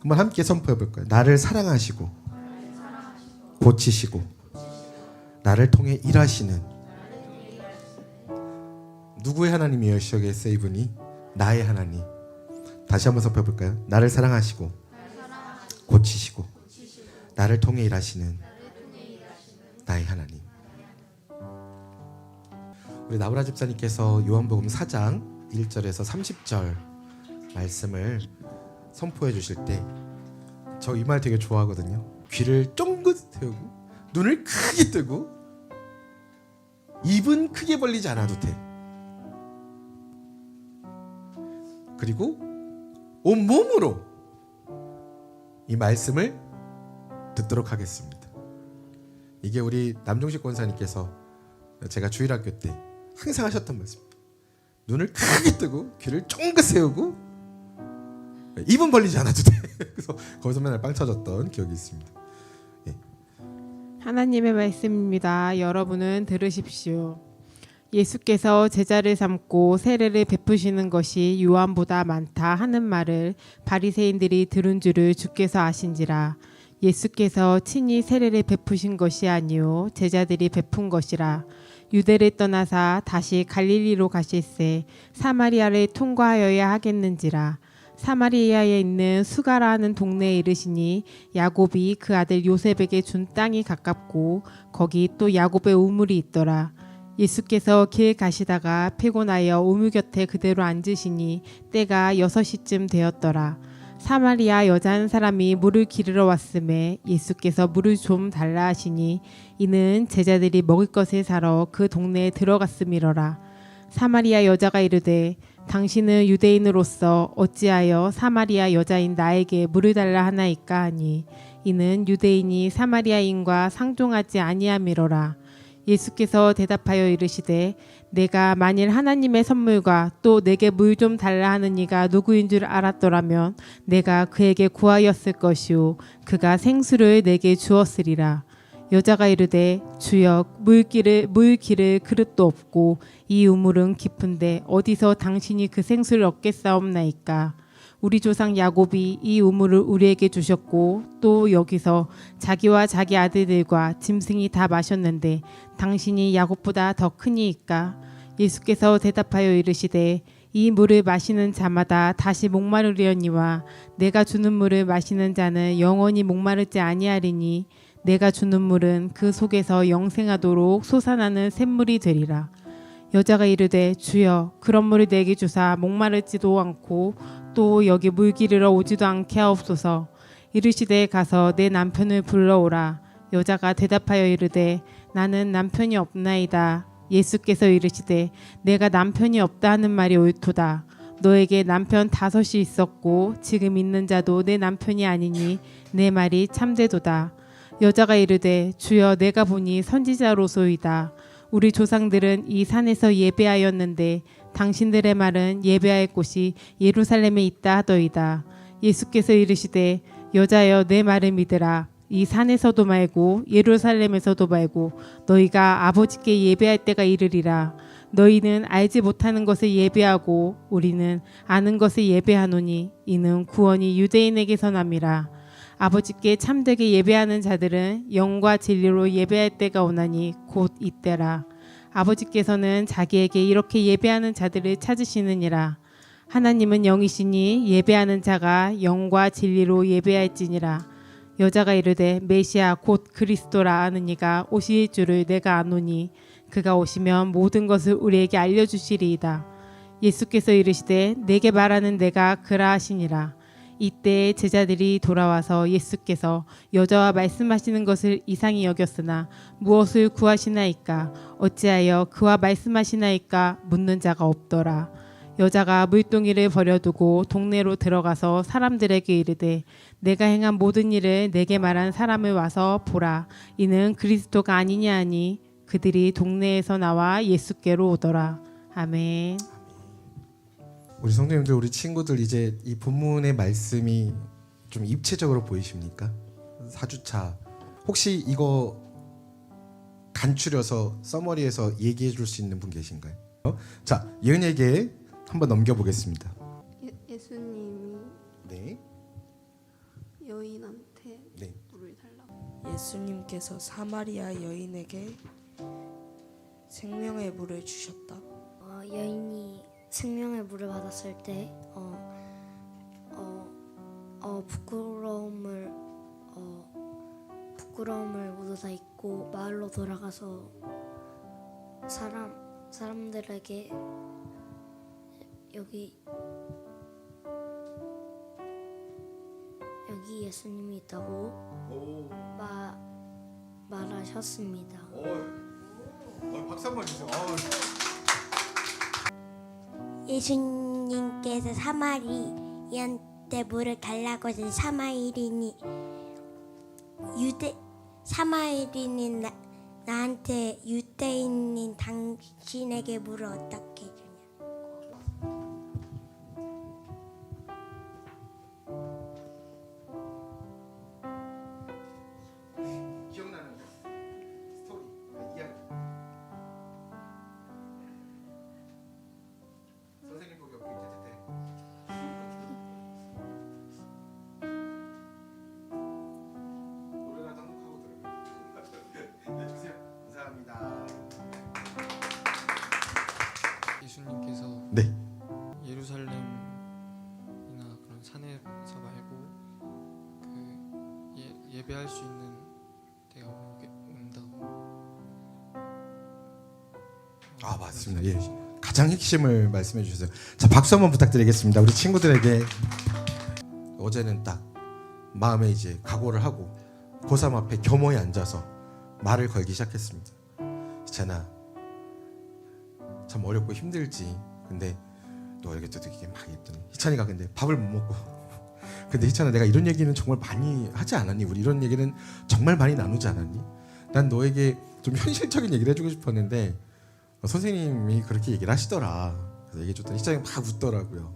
한번 함께 선포해 볼까요? 나를 사랑하시고 고치시고 나를 통해 일하시는 누구의 하나님이시겠어요? 이분이 나의 하나님. 다시 한번 선포해 볼까요? 나를 사랑하시고 고치시고 나를 통해 일하시는 나의 하나님. 우리 나브라 집사님께서 요한복음 4장 1절에서 30절 말씀을 선포해 주실 때 저 이 말 되게 좋아하거든요. 귀를 쫑긋 세우고 눈을 크게 뜨고 입은 크게 벌리지 않아도 돼. 그리고 온몸으로 이 말씀을 듣도록 하겠습니다. 이게 우리 남종식 권사님께서 제가 주일학교 때 항상 하셨던 말씀입니다. 눈을 크게 뜨고 귀를 쫑긋 세우고 입은 벌리지 않아도 돼. 그래서 거기서 맨날 빵 터졌던 기억이 있습니다. 하나님의 말씀입니다. 여러분은 들으십시오. 예수께서 제자를 삼고 세례를 베푸시는 것이 요한보다 많다 하는 말을 바리새인들이 들은 줄을 주께서 아신지라. 예수께서 친히 세례를 베푸신 것이 아니요 제자들이 베푼 것이라. 유대를 떠나사 다시 갈릴리로 가실새 사마리아를 통과하여야 하겠는지라. 사마리아에 있는 수가라 하는 동네에 이르시니 야곱이 그 아들 요셉에게 준 땅이 가깝고 거기 또 야곱의 우물이 있더라. 예수께서 길 가시다가 피곤하여 우물 곁에 그대로 앉으시니 때가 6시쯤 되었더라. 사마리아 여자 한 사람이 물을 기르러 왔음에 예수께서 물을 좀 달라 하시니 이는 제자들이 먹을 것을 사러 그 동네에 들어갔음이러라. 사마리아 여자가 이르되 당신은 유대인으로서 어찌하여 사마리아 여자인 나에게 물을 달라 하나이까 하니 이는 유대인이 사마리아인과 상종하지 아니함이로라. 예수께서 대답하여 이르시되 내가 만일 하나님의 선물과 또 내게 물 좀 달라 하는 이가 누구인 줄 알았더라면 내가 그에게 구하였을 것이요 그가 생수를 내게 주었으리라. 여자가 이르되 주여 물 기를 그릇도 없고 이 우물은 깊은데 어디서 당신이 그 생수를 얻겠사옵나이까. 우리 조상 야곱이 이 우물을 우리에게 주셨고 또 여기서 자기와 자기 아들들과 짐승이 다 마셨는데 당신이 야곱보다 더 크니이까. 예수께서 대답하여 이르시되 이 물을 마시는 자마다 다시 목마르려니와 내가 주는 물을 마시는 자는 영원히 목마르지 아니하리니 내가 주는 물은 그 속에서 영생하도록 솟아나는 샘물이 되리라. 여자가 이르되 주여 그런 물을 내게 주사 목마르지도 않고 또 여기 물 기르러 오지도 않게 하옵소서. 이르시되 가서 내 남편을 불러오라. 여자가 대답하여 이르되 나는 남편이 없나이다. 예수께서 이르시되 내가 남편이 없다 하는 말이 옳도다. 너에게 남편 5이 있었고 지금 있는 자도 내 남편이 아니니 내 말이 참되도다. 여자가 이르되 주여 내가 보니 선지자로소이다. 우리 조상들은 이 산에서 예배하였는데 당신들의 말은 예배할 곳이 예루살렘에 있다 하더이다. 예수께서 이르시되 여자여 내 말을 믿으라. 이 산에서도 말고 예루살렘에서도 말고 너희가 아버지께 예배할 때가 이르리라. 너희는 알지 못하는 것을 예배하고 우리는 아는 것을 예배하노니 이는 구원이 유대인에게서 남이라. 아버지께 참되게 예배하는 자들은 영과 진리로 예배할 때가 오나니 곧 이때라. 아버지께서는 자기에게 이렇게 예배하는 자들을 찾으시느니라. 하나님은 영이시니 예배하는 자가 영과 진리로 예배할지니라. 여자가 이르되 메시아 곧 그리스도라 하는 이가 오실 줄을 내가 아노니 그가 오시면 모든 것을 우리에게 알려주시리이다. 예수께서 이르시되 내게 말하는 내가 그라 하시니라. 이때 제자들이 돌아와서 예수께서 여자와 말씀하시는 것을 이상히 여겼으나 무엇을 구하시나이까 어찌하여 그와 말씀하시나이까 묻는 자가 없더라. 여자가 물동이를 버려두고 동네로 들어가서 사람들에게 이르되 내가 행한 모든 일을 내게 말한 사람을 와서 보라. 이는 그리스도가 아니냐 하니 그들이 동네에서 나와 예수께로 오더라. 아멘. 우리 성도님들, 우리 친구들, 이제 이 본문의 말씀이 좀 입체적으로 보이십니까? 4주차 혹시 이거 간추려서 서머리에서 얘기해 줄 수 있는 분 계신가요? 자, 예은이에게 한번 넘겨보겠습니다. 예수님이 네. 여인한테 네. 물을 달라고. 예수님께서 사마리아 여인에게 생명의 물을 주셨다. 여인이 생명의 물을 받았을 때 부끄러움을 모두 다 잊고 마을로 돌아가서 사람들에게 여기 예수님이 있다고 말하셨습니다. 박수 한번 주세요. 예수님께서 사마리아한테 물을 달라고 하신 사마리아인이 나한테 유대인인 당신에게 물을 어떻게 주냐? 기억나는 스토리, 이야기. 선생님 보기 없고 이제 됐대. 노래가 한곡하고 들어요. 네, 주세요. 감사합니다. 예수님께서 네. 예루살렘이나 그런 산에서 말고 그 예배할 수 있는 때가 온다고. 맞습니다. 예. 가장 핵심을 말씀해 주셨어요. 자, 박수 한번 부탁드리겠습니다. 우리 친구들에게. 어제는 딱 마음에 이제 각오를 하고 고3 앞에 겸허히 앉아서 말을 걸기 시작했습니다. 희찬아, 참 어렵고 힘들지. 근데 너에게 또 이게 막 했더니 희찬이가 근데 밥을 못 먹고 근데 희찬아, 내가 이런 얘기는 정말 많이 하지 않았니? 우리 이런 얘기는 정말 많이 나누지 않았니? 난 너에게 좀 현실적인 얘기를 해주고 싶었는데 선생님이 그렇게 얘기를 하시더라. 그래서 얘기해줬더니 희찬이가 막 웃더라고요.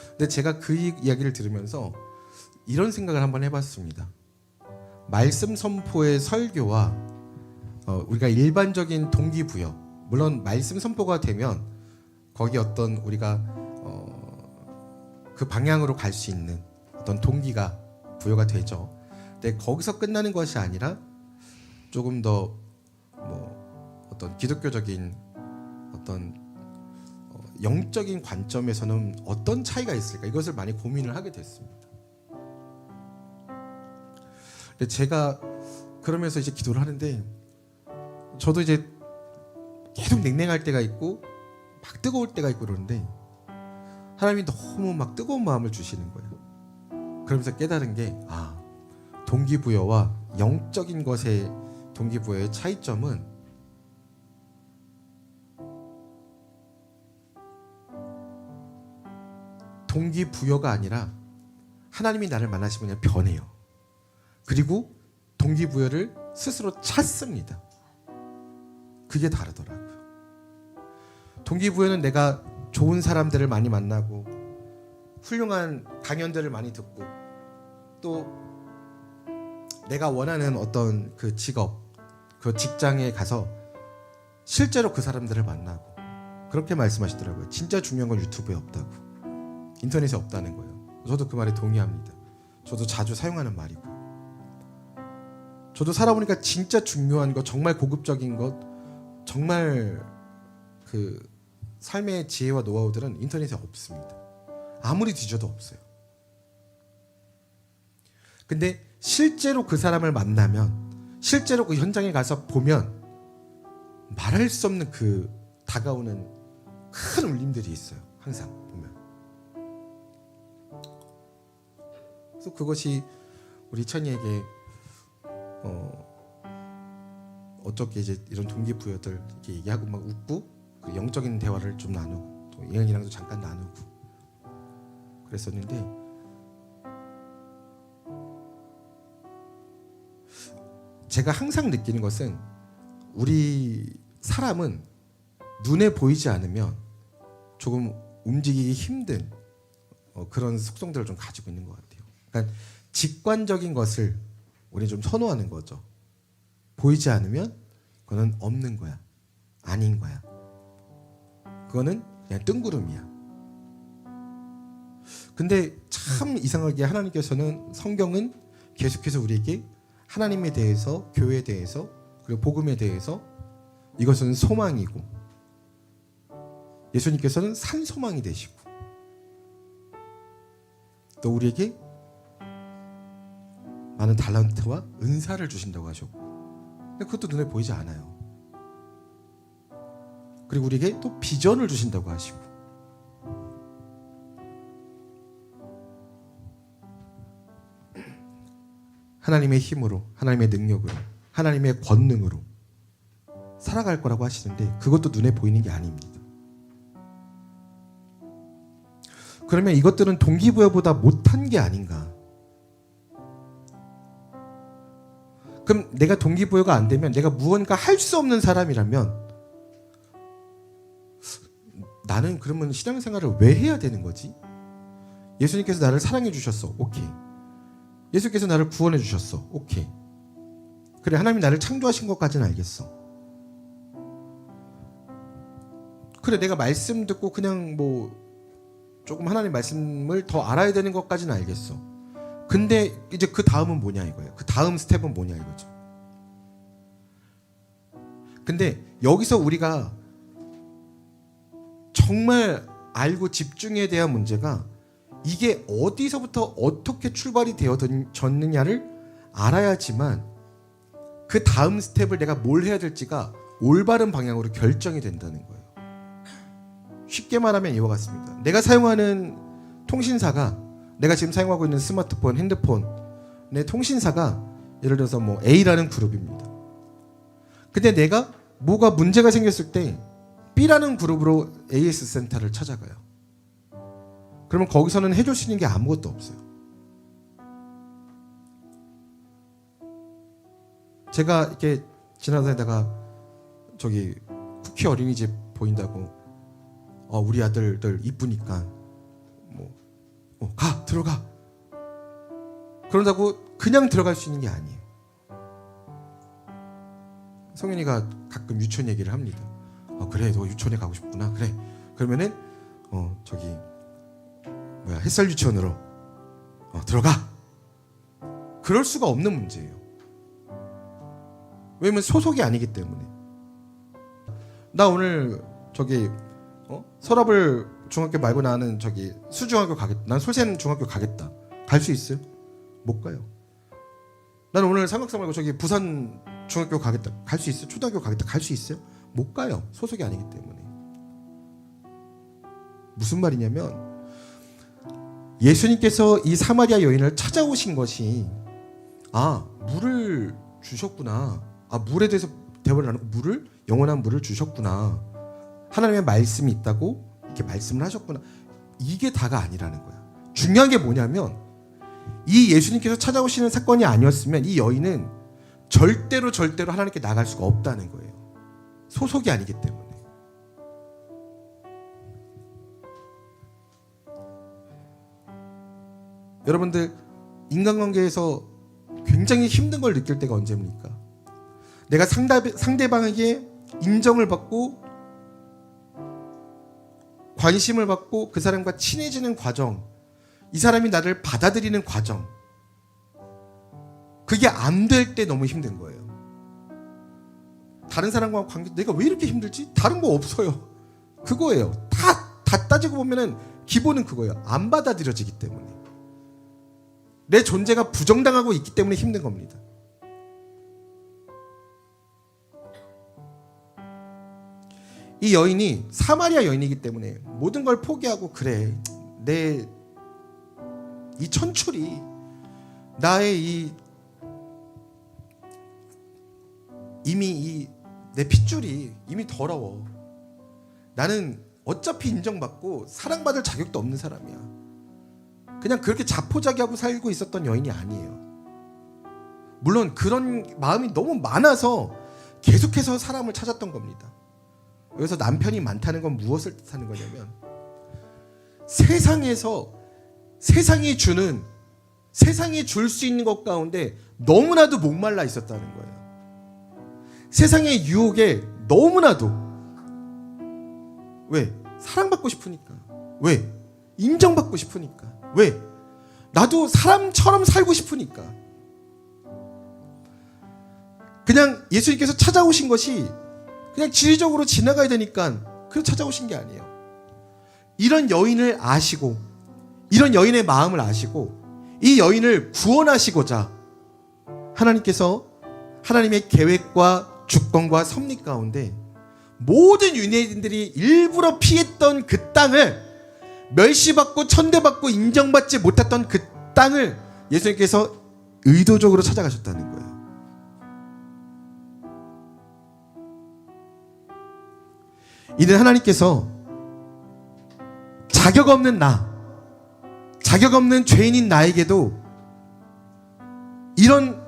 근데 제가 그 이야기를 들으면서 이런 생각을 한번 해봤습니다. 말씀 선포의 설교와 우리가 일반적인 동기부여, 물론 말씀 선포가 되면 거기 어떤 우리가 그 방향으로 갈 수 있는 어떤 동기가 부여가 되죠. 근데 거기서 끝나는 것이 아니라 조금 더 어떤 기독교적인 어떤 영적인 관점에서는 어떤 차이가 있을까, 이것을 많이 고민을 하게 됐습니다. 근데 제가 그러면서 이제 기도를 하는데 저도 이제 계속 냉랭할 때가 있고 막 뜨거울 때가 있고 그러는데 하나님이 너무 막 뜨거운 마음을 주시는 거예요. 그러면서 깨달은 게 동기부여와 영적인 것의 동기부여의 차이점은 동기부여가 아니라 하나님이 나를 만나시면 그냥 변해요. 그리고 동기부여를 스스로 찾습니다. 그게 다르더라고요. 동기부여는 내가 좋은 사람들을 많이 만나고 훌륭한 강연들을 많이 듣고 또 내가 원하는 어떤 그 직업, 그 직장에 가서 실제로 그 사람들을 만나고 그렇게 말씀하시더라고요. 진짜 중요한 건 유튜브에 없다고, 인터넷에 없다는 거예요. 저도 그 말에 동의합니다. 저도 자주 사용하는 말이고, 저도 살아보니까 진짜 중요한 것, 정말 고급적인 것, 정말 그 삶의 지혜와 노하우들은 인터넷에 없습니다. 아무리 뒤져도 없어요. 근데 실제로 그 사람을 만나면, 실제로 그 현장에 가서 보면 말할 수 없는 그 다가오는 큰 울림들이 있어요. 항상 보면. 그래서 그것이 우리 천이에게 어떻게 이제 이런 동기부여들 이렇게 얘기하고 막 웃고 그 영적인 대화를 좀 나누고 또 예은이랑도 잠깐 나누고 그랬었는데 제가 항상 느끼는 것은 우리 사람은 눈에 보이지 않으면 조금 움직이기 힘든 그런 속성들을 좀 가지고 있는 것 같아요. 그러니까 직관적인 것을 우리는 좀 선호하는 거죠. 보이지 않으면 그거는 없는 거야, 아닌 거야, 그거는 그냥 뜬구름이야. 근데 참 이상하게 하나님께서는 성경은 계속해서 우리에게 하나님에 대해서, 교회에 대해서, 그리고 복음에 대해서 이것은 소망이고 예수님께서는 산 소망이 되시고 또 우리에게 많은 달란트와 은사를 주신다고 하셨고 근데 그것도 눈에 보이지 않아요. 그리고 우리에게 또 비전을 주신다고 하시고 하나님의 힘으로, 하나님의 능력으로, 하나님의 권능으로 살아갈 거라고 하시는데 그것도 눈에 보이는 게 아닙니다. 그러면 이것들은 동기부여보다 못한 게 아닌가? 그럼 내가 동기부여가 안 되면 내가 무언가 할 수 없는 사람이라면 나는 그러면 신앙생활을 왜 해야 되는 거지? 예수님께서 나를 사랑해 주셨어. 오케이. 예수께서 나를 구원해 주셨어. 오케이. 그래, 하나님이 나를 창조하신 것까지는 알겠어. 그래, 내가 말씀 듣고 그냥 뭐 조금 하나님 말씀을 더 알아야 되는 것까지는 알겠어. 근데 이제 그 다음은 뭐냐 이거예요. 그 다음 스텝은 뭐냐 이거죠. 근데 여기서 우리가 정말 알고 집중해야 될 문제가 이게 어디서부터 어떻게 출발이 되어졌느냐를 알아야지만 그 다음 스텝을 내가 뭘 해야 될지가 올바른 방향으로 결정이 된다는 거예요. 쉽게 말하면 이와 같습니다. 내가 사용하는 통신사가 내가 지금 사용하고 있는 스마트폰, 핸드폰의 통신사가 예를 들어서 뭐 A라는 그룹입니다. 근데 내가 뭐가 문제가 생겼을 때 B라는 그룹으로 AS 센터를 찾아가요. 그러면 거기서는 해줄 수 있는 게 아무것도 없어요. 제가 이렇게 지나다니다가 저기 쿠키 어린이집 보인다고 우리 아들들 이쁘니까 가 들어가 그런다고 그냥 들어갈 수 있는 게 아니에요. 성현이가 가끔 유치원 얘기를 합니다. 그래 너 유치원에 가고 싶구나. 그래 그러면은 저기 햇살 유치원으로 들어가. 그럴 수가 없는 문제예요. 왜냐면 소속이 아니기 때문에. 나 오늘 저기 서랍을 중학교 말고 나는 저기 수중학교 가겠다. 난 솔샘 중학교 가겠다. 갈 수 있어요? 못 가요. 난 오늘 삼각산 말고 저기 부산 중학교 가겠다. 갈 수 있어요? 초등학교 가겠다. 갈 수 있어요? 못 가요. 소속이 아니기 때문에. 무슨 말이냐면 예수님께서 이 사마리아 여인을 찾아오신 것이 물을 주셨구나. 물에 대해서 대화를 나누고 물을 영원한 물을 주셨구나. 하나님의 말씀이 있다고 이렇게 말씀을 하셨구나. 이게 다가 아니라는 거야. 중요한 게 뭐냐면 이 예수님께서 찾아오시는 사건이 아니었으면 이 여인은 절대로 하나님께 나갈 수가 없다는 거예요. 소속이 아니기 때문에. 여러분들 인간관계에서 굉장히 힘든 걸 느낄 때가 언제입니까? 내가 상대방에게 인정을 받고 관심을 받고 그 사람과 친해지는 과정, 이 사람이 나를 받아들이는 과정, 그게 안 될 때 너무 힘든 거예요. 다른 사람과 관계, 내가 왜 이렇게 힘들지? 다른 거 없어요. 그거예요. 다 따지고 보면은 기본은 그거예요. 안 받아들여지기 때문에. 내 존재가 부정당하고 있기 때문에 힘든 겁니다. 이 여인이 사마리아 여인이기 때문에 모든 걸 포기하고 그래 내 이 천출이 나의 이미 내 핏줄이 이미 더러워. 나는 어차피 인정받고 사랑받을 자격도 없는 사람이야. 그냥 그렇게 자포자기하고 살고 있었던 여인이 아니에요. 물론 그런 마음이 너무 많아서 계속해서 사람을 찾았던 겁니다. 여기서 남편이 많다는 건 무엇을 뜻하는 거냐면 세상이 줄 수 있는 것 가운데 너무나도 목말라 있었다는 거예요. 세상의 유혹에 너무나도 왜? 사랑받고 싶으니까. 왜? 인정받고 싶으니까. 왜? 나도 사람처럼 살고 싶으니까. 그냥 예수님께서 찾아오신 것이 그냥 지리적으로 지나가야 되니까 그래서 찾아오신 게 아니에요. 이런 여인을 아시고, 이런 여인의 마음을 아시고, 이 여인을 구원하시고자 하나님께서 하나님의 계획과 주권과 섭리 가운데 모든 유대인들이 일부러 피했던 그 땅을, 멸시받고 천대받고 인정받지 못했던 그 땅을 예수님께서 의도적으로 찾아가셨다는 거예요. 이는 하나님께서 자격 없는 나, 자격 없는 죄인인 나에게도 이런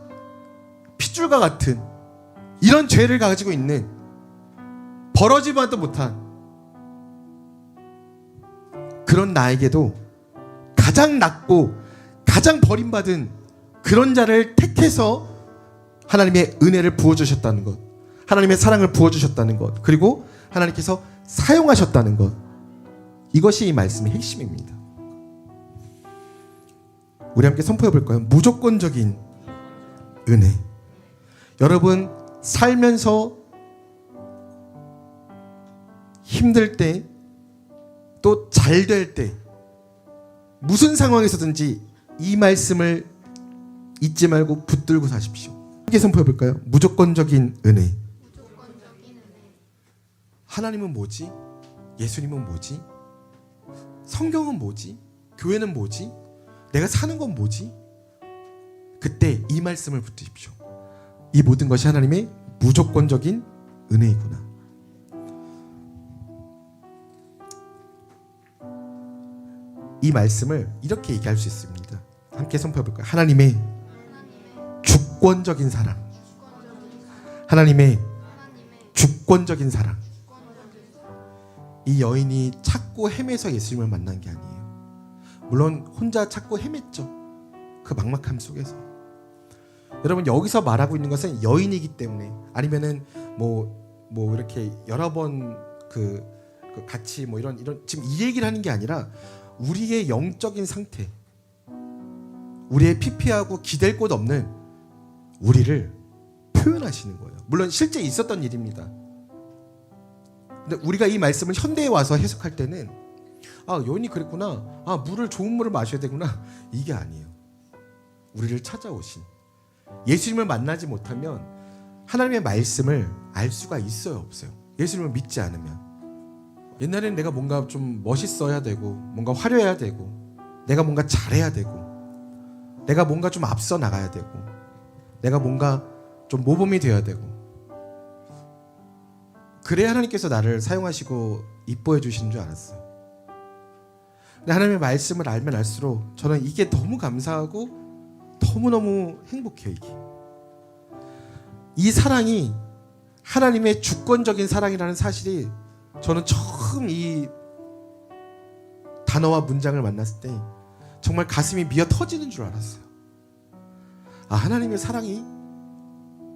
핏줄과 같은 이런 죄를 가지고 있는, 벌어지지도 못한 그런 나에게도 가장 낮고 가장 버림받은 그런 자를 택해서 하나님의 은혜를 부어주셨다는 것, 하나님의 사랑을 부어주셨다는 것, 그리고 하나님께서 사용하셨다는 것, 이것이 이 말씀의 핵심입니다. 우리 함께 선포해 볼까요? 무조건적인 은혜. 여러분, 살면서 힘들 때, 또 잘 될 때, 무슨 상황에서든지 이 말씀을 잊지 말고 붙들고 사십시오. 함께 선포해 볼까요? 무조건적인 은혜. 하나님은 뭐지? 예수님은 뭐지? 성경은 뭐지? 교회는 뭐지? 내가 사는 건 뭐지? 그때 이 말씀을 붙드십시오. 이 모든 것이 하나님의 무조건적인 은혜이구나. 이 말씀을 이렇게 얘기할 수 있습니다. 함께 선포해 볼까요? 하나님의 주권적인 사랑. 하나님의 주권적인 사랑. 이 여인이 찾고 헤매서 예수님을 만난 게 아니에요. 물론 혼자 찾고 헤맸죠. 그 막막함 속에서. 여러분, 여기서 말하고 있는 것은 여인이기 때문에, 아니면은 뭐 이렇게 여러 번 같이 뭐 이런 지금 이 얘기를 하는 게 아니라 우리의 영적인 상태, 우리의 피폐하고 기댈 곳 없는 우리를 표현하시는 거예요. 물론 실제 있었던 일입니다. 근데 우리가 이 말씀을 현대에 와서 해석할 때는 여인이 그랬구나, 물을 좋은 물을 마셔야 되구나, 이게 아니에요. 우리를 찾아오신 예수님을 만나지 못하면 하나님의 말씀을 알 수가 있어요, 없어요? 예수님을 믿지 않으면. 옛날에는 내가 뭔가 좀 멋있어야 되고, 뭔가 화려해야 되고, 내가 뭔가 잘해야 되고, 내가 뭔가 좀 앞서 나가야 되고, 내가 뭔가 좀 모범이 되어야 되고, 그래야 하나님께서 나를 사용하시고 이뻐해 주시는 줄 알았어요. 근데 하나님의 말씀을 알면 알수록 저는 이게 너무 감사하고 너무너무 행복해요. 이 사랑이 하나님의 주권적인 사랑이라는 사실이, 저는 처음 이 단어와 문장을 만났을 때 정말 가슴이 미어 터지는 줄 알았어요. 하나님의 사랑이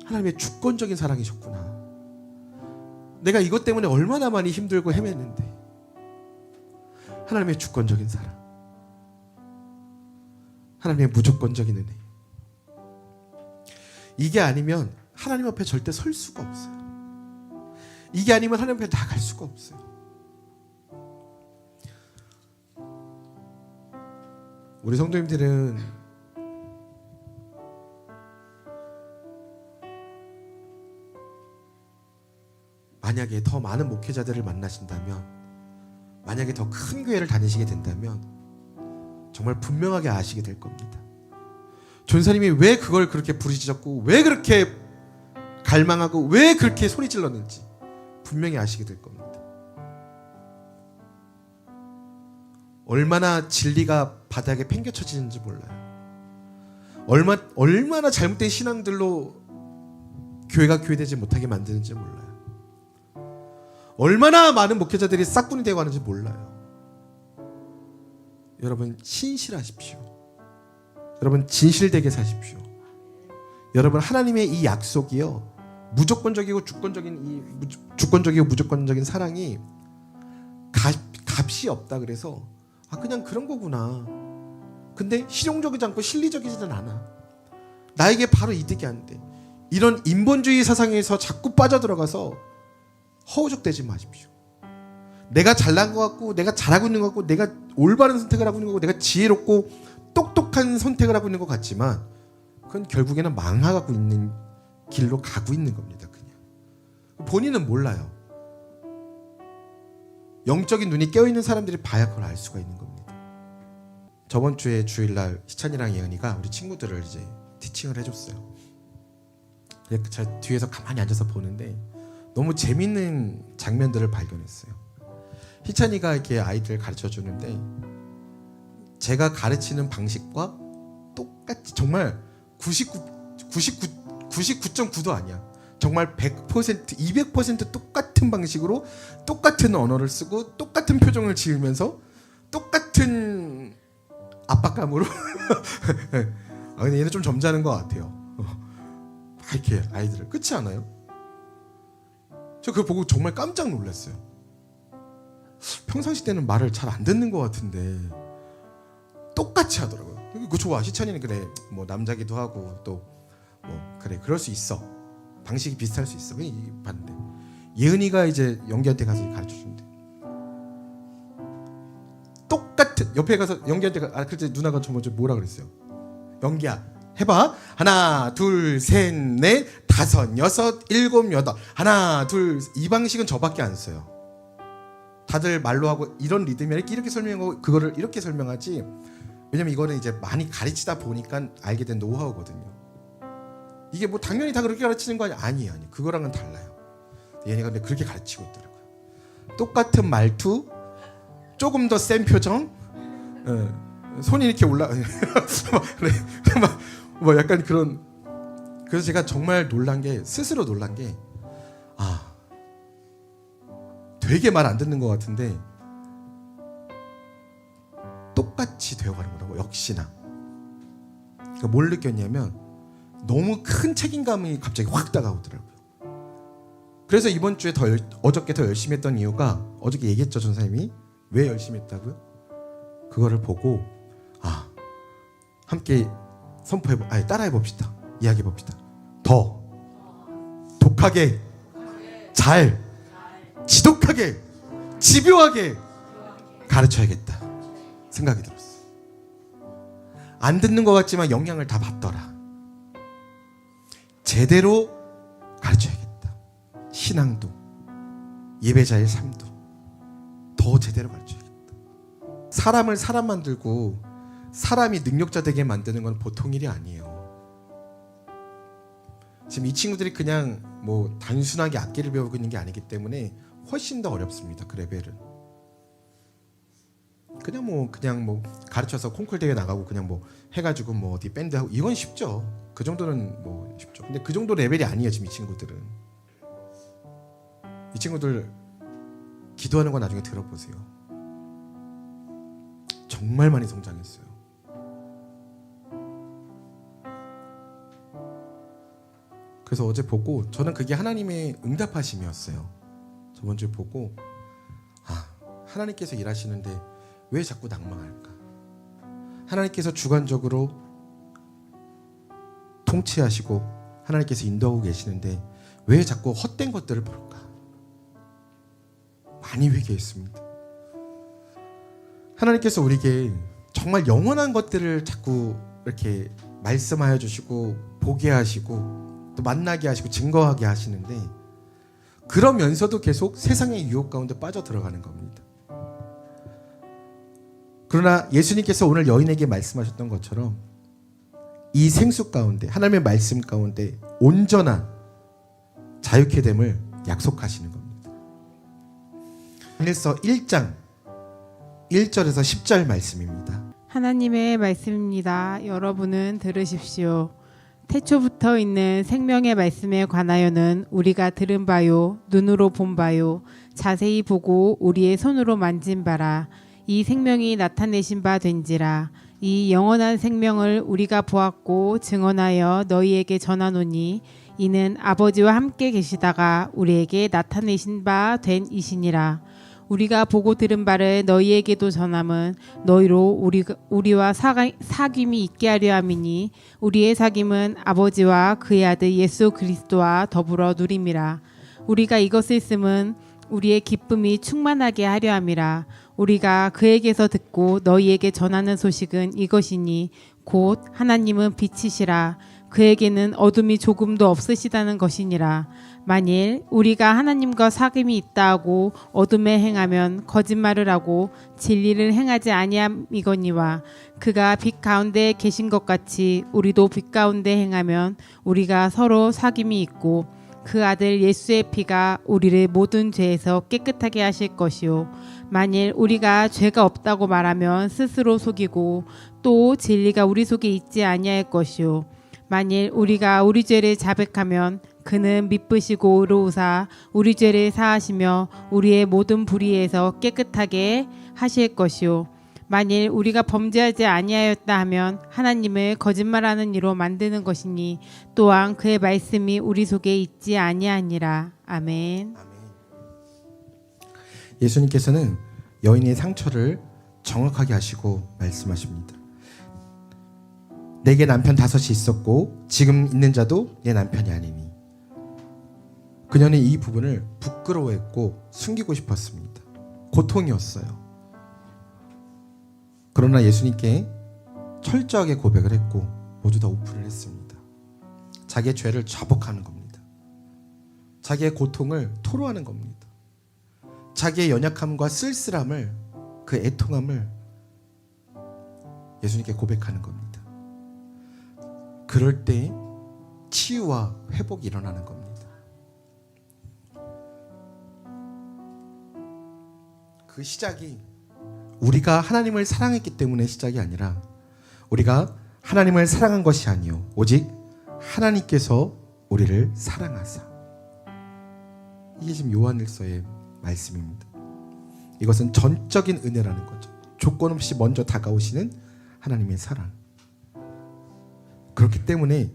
하나님의 주권적인 사랑이셨구나. 내가 이것 때문에 얼마나 많이 힘들고 헤맸는데, 하나님의 주권적인 사랑, 하나님의 무조건적인 은혜, 이게 아니면 하나님 앞에 절대 설 수가 없어요. 이게 아니면 하나님 앞에 나갈 수가 없어요. 우리 성도님들은 만약에 더 많은 목회자들을 만나신다면, 만약에 더 큰 교회를 다니시게 된다면 정말 분명하게 아시게 될 겁니다. 전사님이 왜 그걸 그렇게 부르짖었고, 왜 그렇게 갈망하고, 왜 그렇게 소리 질렀는지 분명히 아시게 될 겁니다. 얼마나 진리가 바닥에 팽개쳐지는지 몰라요. 얼마나 잘못된 신앙들로 교회가 교회되지 못하게 만드는지 몰라요. 얼마나 많은 목회자들이 싹군이 되고 하는지 몰라요. 여러분, 신실하십시오. 여러분, 진실되게 사십시오. 여러분, 하나님의 이 약속이요, 무조건적이고 주권적이고 무조건적인 사랑이 값이 없다 그래서 아 그냥 그런 거구나. 근데 실용적이지 않고 실리적이지는 않아. 나에게 바로 이득이 안 돼. 이런 인본주의 사상에서 자꾸 빠져들어가서 허우적대지 마십시오. 내가 잘난 것 같고 내가 잘하고 있는 것 같고 내가 올바른 선택을 하고 있는 것 같고 내가 지혜롭고 똑똑한 선택을 하고 있는 것 같지만 그건 결국에는 망하고 있는 길로 가고 있는 겁니다. 그냥 본인은 몰라요. 영적인 눈이 깨어있는 사람들이 봐야 그걸 알 수가 있는 겁니다. 저번 주에 주일날 희찬이랑 예은이가 우리 친구들을 이제 티칭을 해줬어요. 제가 뒤에서 가만히 앉아서 보는데 너무 재밌는 장면들을 발견했어요. 희찬이가 이렇게 아이들 가르쳐 주는데 제가 가르치는 방식과 똑같이 정말 99.9도 아니야. 정말 100%, 200% 똑같은 방식으로 똑같은 언어를 쓰고 똑같은 표정을 지으면서 똑같은 압박감으로 아, 근데 얘는 좀 점잖은 것 같아요. 이렇게 아이들을 끝이 않아요? 저 그거 보고 정말 깜짝 놀랐어요. 평상시 때는 말을 잘 안 듣는 것 같은데 똑같이 하더라고요. 그거 좋아. 희찬이는 그래 뭐 남자기도 하고 또 뭐 그래 그럴 수 있어. 방식이 비슷할 수 있어. 봤는데 예은이가 이제 영기한테 가서 가르쳐 준대. 똑같은 옆에 가서 영기한테 그때 누나가 저 먼저 뭐라 그랬어요? 영기야 해봐. 하나 둘 셋 넷 다섯 여섯 일곱 여덟 하나 둘 이 방식은 저밖에 안 써요. 다들 말로 하고 이런 리듬이 이렇게 설명하고 그거를 이렇게 설명하지. 왜냐면 이거는 이제 많이 가르치다 보니까 알게 된 노하우거든요. 이게 뭐 당연히 다 그렇게 가르치는 거 아니에요. 아니 그거랑은 달라요. 얘네가 근데 그렇게 가르치고 있더라고요. 똑같은 말투, 조금 더 센 표정, 손이 이렇게 올라, 뭐 약간 그런. 그래서 제가 정말 놀란 게 스스로 놀란 게 되게 말 안 듣는 것 같은데 똑같이 되어가는 거라고 역시나. 그러니까 뭘 느꼈냐면 너무 큰 책임감이 갑자기 확 다가오더라고요. 그래서 이번 주에 어저께 더 열심히 했던 이유가 어저께 얘기했죠 전사님이 왜 열심히 했다고요? 그거를 보고 함께 따라해 봅시다. 이야기해 봅시다. 더 독하게 잘 지독하게 집요하게 가르쳐야겠다 생각이 들었어요. 안 듣는 것 같지만 영향을 다 받더라. 제대로 가르쳐야겠다. 신앙도 예배자의 삶도 더 제대로 가르쳐야겠다. 사람을 사람 만들고 사람이 능력자 되게 만드는 건 보통 일이 아니에요. 지금 이 친구들이 그냥 뭐 단순하게 악기를 배우고 있는 게 아니기 때문에 훨씬 더 어렵습니다. 그 레벨은 그냥 뭐 가르쳐서 콩쿨 대회 나가고 그냥 뭐 해가지고 뭐 어디 밴드 하고 이건 쉽죠. 그 정도는 뭐 쉽죠. 근데 그 정도 레벨이 아니에요. 지금 이 친구들은. 이 친구들 기도하는 거 나중에 들어보세요. 정말 많이 성장했어요. 그래서 어제 보고 저는 그게 하나님의 응답하심이었어요. 저번 주에 보고 하나님께서 일하시는데 왜 자꾸 낭망할까? 하나님께서 주관적으로 통치하시고 하나님께서 인도하고 계시는데 왜 자꾸 헛된 것들을 볼까? 많이 회개했습니다. 하나님께서 우리에게 정말 영원한 것들을 자꾸 이렇게 말씀하여 주시고 보게 하시고 또 만나게 하시고 증거하게 하시는데 그러면서도 계속 세상의 유혹 가운데 빠져 들어가는 겁니다. 그러나 예수님께서 오늘 여인에게 말씀하셨던 것처럼 이 생수 가운데 하나님의 말씀 가운데 온전한 자유케 됨을 약속하시는 겁니다. 그래서 1장 1절에서 10절 말씀입니다. 하나님의 말씀입니다. 여러분은 들으십시오. 태초부터 있는 생명의 말씀에 관하여는 우리가 들은 바요, 눈으로 본 바요, 자세히 보고 우리의 손으로 만진 바라. 이 생명이 나타내신 바 된지라. 이 영원한 생명을 우리가 보았고 증언하여 너희에게 전하노니 이는 아버지와 함께 계시다가 우리에게 나타내신 바 된 이시니라. 우리가 보고 들은 바를 너희에게도 전함은 너희로 우리와 사귐이 있게 하려 함이니 우리의 사귐은 아버지와 그의 아들 예수 그리스도와 더불어 누림이라. 우리가 이것을 쓰면 우리의 기쁨이 충만하게 하려 함이라. 우리가 그에게서 듣고 너희에게 전하는 소식은 이것이니 곧 하나님은 빛이시라. 그에게는 어둠이 조금도 없으시다는 것이니라. 만일 우리가 하나님과 사귐이 있다 하고 어둠에 행하면 거짓말을 하고 진리를 행하지 아니함이거니와 그가 빛 가운데 계신 것 같이 우리도 빛 가운데 행하면 우리가 서로 사귐이 있고 그 아들 예수의 피가 우리를 모든 죄에서 깨끗하게 하실 것이요 만일 우리가 죄가 없다고 말하면 스스로 속이고 또 진리가 우리 속에 있지 아니할 것이요 만일 우리가 우리 죄를 자백하면 그는 미쁘시고 의로우사 우리 죄를 사하시며 우리의 모든 불의에서 깨끗하게 하실 것이요 만일 우리가 범죄하지 아니하였다 하면 하나님을 거짓말하는 이로 만드는 것이니 또한 그의 말씀이 우리 속에 있지 아니하니라. 아멘. 예수님께서는 여인의 상처를 정확하게 하시고 말씀하십니다. 내게 남편 5이 있었고 지금 있는 자도 내 남편이 아니니. 그녀는 이 부분을 부끄러워했고 숨기고 싶었습니다. 고통이었어요. 그러나 예수님께 철저하게 고백을 했고 모두 다 오픈을 했습니다. 자기의 죄를 자복하는 겁니다. 자기의 고통을 토로하는 겁니다. 자기의 연약함과 쓸쓸함을, 그 애통함을 예수님께 고백하는 겁니다. 그럴 때 치유와 회복이 일어나는 겁니다. 그 시작이 우리가 하나님을 사랑했기 때문에 시작이 아니라 우리가 하나님을 사랑한 것이 아니요 오직 하나님께서 우리를 사랑하사. 이게 지금 요한일서의 말씀입니다. 이것은 전적인 은혜라는 거죠. 조건 없이 먼저 다가오시는 하나님의 사랑. 그렇기 때문에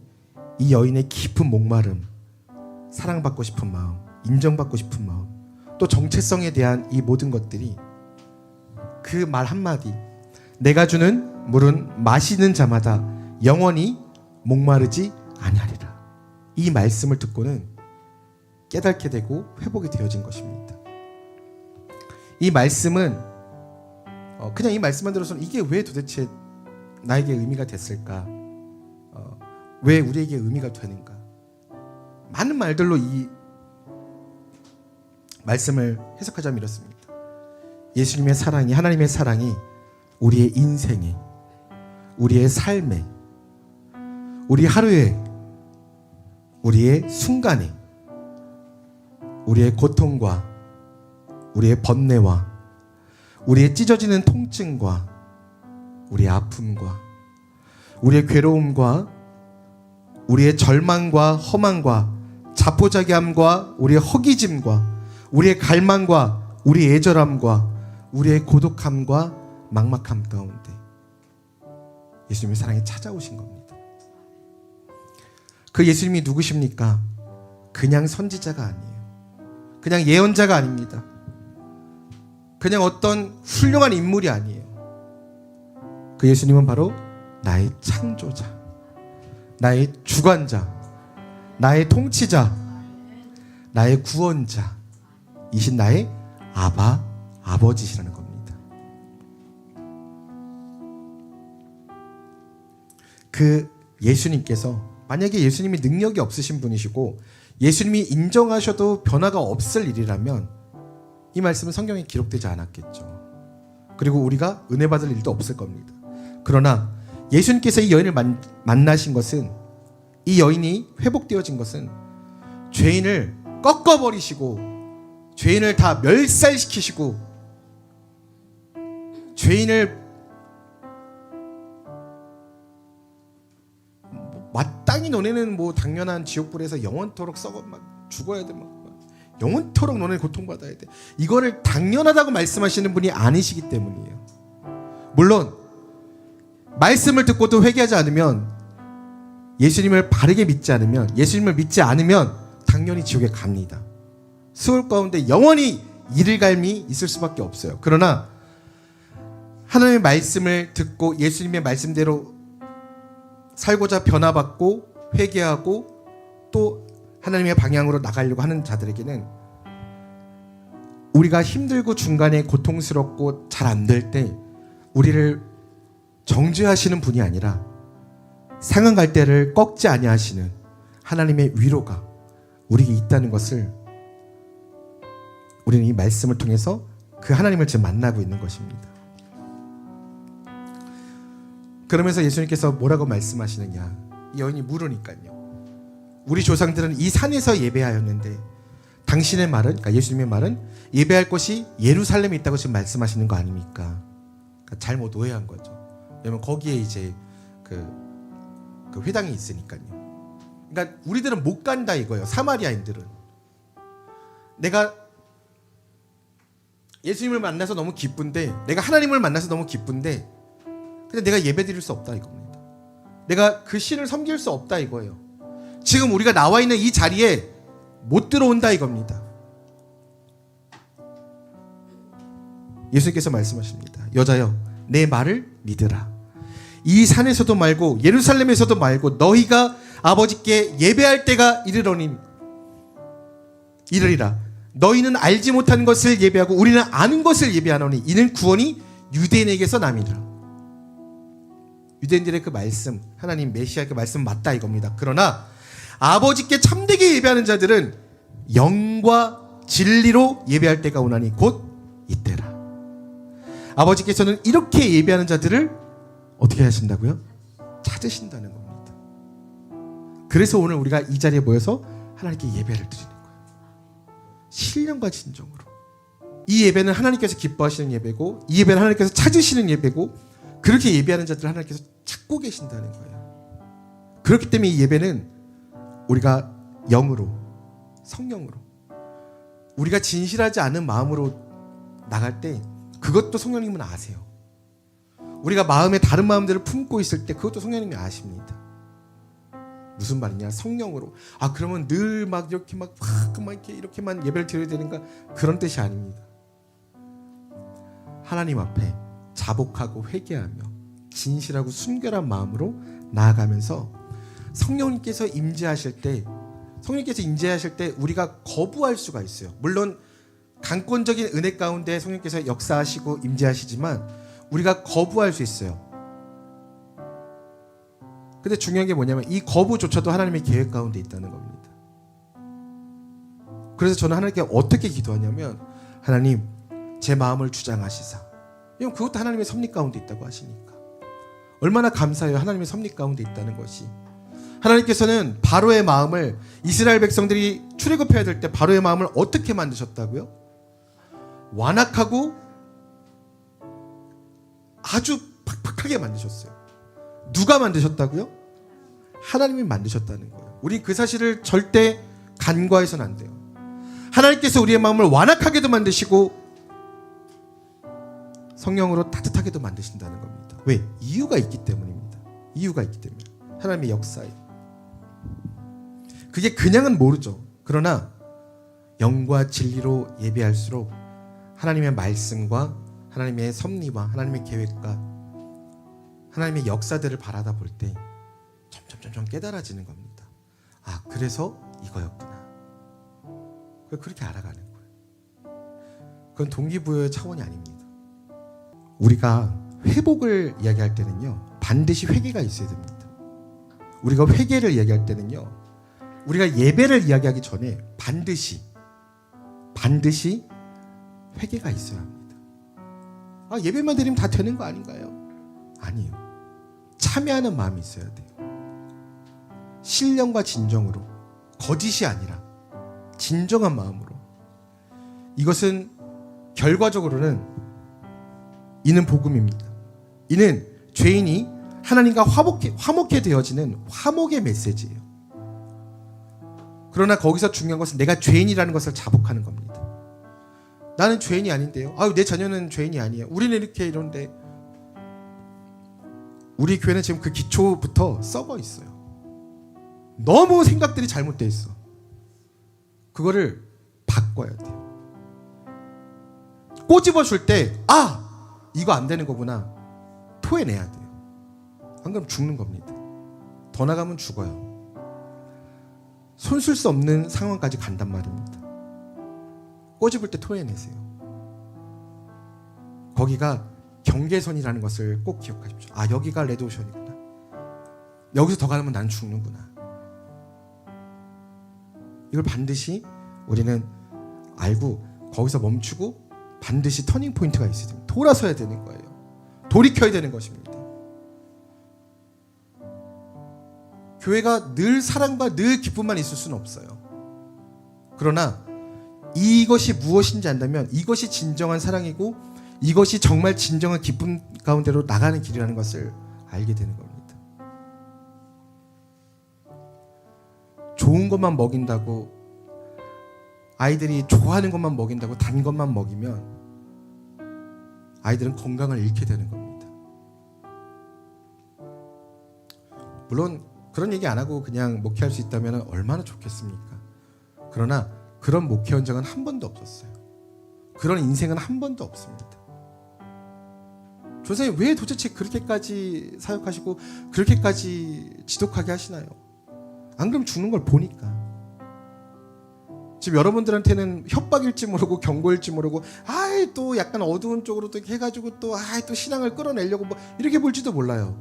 이 여인의 깊은 목마름, 사랑받고 싶은 마음, 인정받고 싶은 마음, 또 정체성에 대한 이 모든 것들이 그 말 한마디, 내가 주는 물은 마시는 자마다 영원히 목마르지 아니하리라. 이 말씀을 듣고는 깨닫게 되고 회복이 되어진 것입니다. 이 말씀은 그냥 이 말씀만 들어서는 이게 왜 도대체 나에게 의미가 됐을까? 왜 우리에게 의미가 되는가? 많은 말들로 이 말씀을 해석하자면 이렇습니다. 예수님의 사랑이, 하나님의 사랑이 우리의 인생에, 우리의 삶에, 우리 하루에, 우리의 순간에, 우리의 고통과 우리의 번뇌와 우리의 찢어지는 통증과 우리의 아픔과 우리의 괴로움과 우리의 절망과 허망과 자포자기함과 우리의 허기짐과 우리의 갈망과 우리의 애절함과 우리의 고독함과 막막함 가운데 예수님의 사랑이 찾아오신 겁니다. 그 예수님이 누구십니까? 그냥 선지자가 아니에요. 그냥 예언자가 아닙니다. 그냥 어떤 훌륭한 인물이 아니에요. 그 예수님은 바로 나의 창조자, 나의 주관자, 나의 통치자, 나의 구원자 이신 나의 아버지시라는 겁니다. 그 예수님께서 만약에 예수님이 능력이 없으신 분이시고 예수님이 인정하셔도 변화가 없을 일이라면 이 말씀은 성경에 기록되지 않았겠죠. 그리고 우리가 은혜 받을 일도 없을 겁니다. 그러나 예수님께서 이 여인을 만나신 것은, 이 여인이 회복되어진 것은 죄인을 꺾어버리시고 죄인을 다 멸살시키시고 죄인을 마땅히 너네는 뭐 당연한 지옥불에서 영원토록 썩어 막 죽어야 돼, 막 영원토록 너네 고통받아야 돼, 이거를 당연하다고 말씀하시는 분이 아니시기 때문이에요. 물론 말씀을 듣고도 회개하지 않으면, 예수님을 바르게 믿지 않으면, 예수님을 믿지 않으면 당연히 지옥에 갑니다. 수월 가운데 영원히 이를감이 있을 수밖에 없어요. 그러나 하나님의 말씀을 듣고 예수님의 말씀대로 살고자 변화받고 회개하고 또 하나님의 방향으로 나가려고 하는 자들에게는 우리가 힘들고 중간에 고통스럽고 잘 안 될 때 우리를 정죄하시는 분이 아니라 상한 갈대를 꺾지 아니하시는 하나님의 위로가 우리에게 있다는 것을 우리는 이 말씀을 통해서 그 하나님을 지금 만나고 있는 것입니다. 그러면서 예수님께서 뭐라고 말씀하시느냐, 이 여인이 물으니까요. 우리 조상들은 이 산에서 예배하였는데 당신의 말은, 그러니까 예수님의 말은 예배할 곳이 예루살렘에 있다고 지금 말씀하시는 거 아닙니까? 그러니까 잘못 오해한 거죠. 왜냐면 거기에 이제 그 회당이 있으니까요. 그러니까 우리들은 못 간다 이거예요. 사마리아인들은. 내가 예수님을 만나서 너무 기쁜데, 내가 하나님을 만나서 너무 기쁜데 근데 내가 예배드릴 수 없다 이겁니다. 내가 그 신을 섬길 수 없다 이거예요. 지금 우리가 나와 있는 이 자리에 못 들어온다 이겁니다. 예수님께서 말씀하십니다. 여자여, 내 말을 믿으라. 이 산에서도 말고 예루살렘에서도 말고 너희가 아버지께 예배할 때가 이르리라. 너희는 알지 못하는 것을 예배하고 우리는 아는 것을 예배하노니 이는 구원이 유대인에게서 남이라. 유대인들의 그 말씀, 하나님 메시아의 그 말씀 맞다 이겁니다. 그러나 아버지께 참되게 예배하는 자들은 영과 진리로 예배할 때가 오나니 곧 이때라. 아버지께서는 이렇게 예배하는 자들을 어떻게 하신다고요? 찾으신다는 겁니다. 그래서 오늘 우리가 이 자리에 모여서 하나님께 예배를 드리는 거예요. 신령과 진정으로. 이 예배는 하나님께서 기뻐하시는 예배고, 이 예배는 하나님께서 찾으시는 예배고, 그렇게 예배하는 자들을 하나님께서 찾고 계신다는 거예요. 그렇기 때문에 이 예배는 우리가 영으로, 성령으로, 우리가 진실하지 않은 마음으로 나갈 때 그것도 성령님은 아세요. 우리가 마음에 다른 마음들을 품고 있을 때 그것도 성령님이 아십니다. 무슨 말이냐? 성령으로. 아, 그러면 늘 막 이렇게 막 이렇게만 예배를 드려야 되는가? 그런 뜻이 아닙니다. 하나님 앞에 자복하고 회개하며 진실하고 순결한 마음으로 나아가면서 성령님께서 임재하실 때 우리가 거부할 수가 있어요. 물론 강권적인 은혜 가운데 성령께서 역사하시고 임재하시지만 우리가 거부할 수 있어요. 근데 중요한 게 뭐냐면 이 거부조차도 하나님의 계획 가운데 있다는 겁니다. 그래서 저는 하나님께 어떻게 기도하냐면, 하나님 제 마음을 주장하시사. 이건 그것도 하나님의 섭리 가운데 있다고 하시니까 얼마나 감사해요. 하나님의 섭리 가운데 있다는 것이. 하나님께서는 바로의 마음을, 이스라엘 백성들이 출애굽해야 될 때 바로의 마음을 어떻게 만드셨다고요? 완악하고 아주 팍팍하게 만드셨어요. 누가 만드셨다고요? 하나님이 만드셨다는 거예요. 우리 그 사실을 절대 간과해서는 안 돼요. 하나님께서 우리의 마음을 완악하게도 만드시고 성령으로 따뜻하게도 만드신다는 겁니다. 왜? 이유가 있기 때문입니다. 이유가 있기 때문에. 하나님의 역사에. 그게 그냥은 모르죠. 그러나 영과 진리로 예배할수록 하나님의 말씀과 하나님의 섭리와 하나님의 계획과 하나님의 역사들을 바라다 볼 때 점점 깨달아지는 겁니다. 아, 그래서 이거였구나. 그렇게 알아가는 거예요. 그건 동기부여의 차원이 아닙니다. 우리가 회복을 이야기할 때는요, 반드시 회개가 있어야 됩니다. 우리가 회개를 이야기할 때는요, 우리가 예배를 이야기하기 전에 반드시 회개가 있어야 합니다. 아, 예배만 드리면 다 되는 거 아닌가요? 아니에요. 참여하는 마음이 있어야 돼요. 신령과 진정으로, 거짓이 아니라 진정한 마음으로. 이것은 결과적으로는 이는 복음입니다. 이는 죄인이 하나님과 화목해 되어지는 화목의 메시지예요. 그러나 거기서 중요한 것은 내가 죄인이라는 것을 자복하는 겁니다. 나는 죄인이 아닌데요. 아유, 내 자녀는 죄인이 아니에요. 우리는 이런데 우리 교회는 지금 그 기초부터 썩어 있어요. 너무 생각들이 잘못되어 있어. 그거를 바꿔야 돼요. 꼬집어 줄 때 이거 안 되는 거구나 토해내야 돼요. 안 그러면 죽는 겁니다. 더 나가면 죽어요. 손쓸 수 없는 상황까지 간단 말입니다. 꼬집을 때 토해내세요. 거기가 경계선이라는 것을 꼭 기억하십시오. 여기가 레드오션이구나. 여기서 더 가면 난 죽는구나. 이걸 반드시 우리는 알고 거기서 멈추고 반드시 터닝 포인트가 있어야 됩니다. 돌아서야 되는 거예요. 돌이켜야 되는 것입니다. 교회가 늘 사랑과 늘 기쁨만 있을 수는 없어요. 그러나 이것이 무엇인지 안다면 이것이 진정한 사랑이고 이것이 정말 진정한 기쁨 가운데로 나가는 길이라는 것을 알게 되는 겁니다. 좋은 것만 먹인다고, 아이들이 좋아하는 것만 먹인다고 단 것만 먹이면 아이들은 건강을 잃게 되는 겁니다. 물론 그런 얘기 안 하고 그냥 목회할 수 있다면 얼마나 좋겠습니까? 그러나 그런 목회 현장은 한 번도 없었어요. 그런 인생은 한 번도 없습니다. 조사님 왜 도대체 그렇게까지 사역하시고 그렇게까지 지독하게 하시나요? 안 그러면 죽는 걸 보니까. 지금 여러분들한테는 협박일지 모르고 경고일지 모르고 또 약간 어두운 쪽으로 또 해가지고 또 신앙을 끌어내려고 뭐 이렇게 볼지도 몰라요.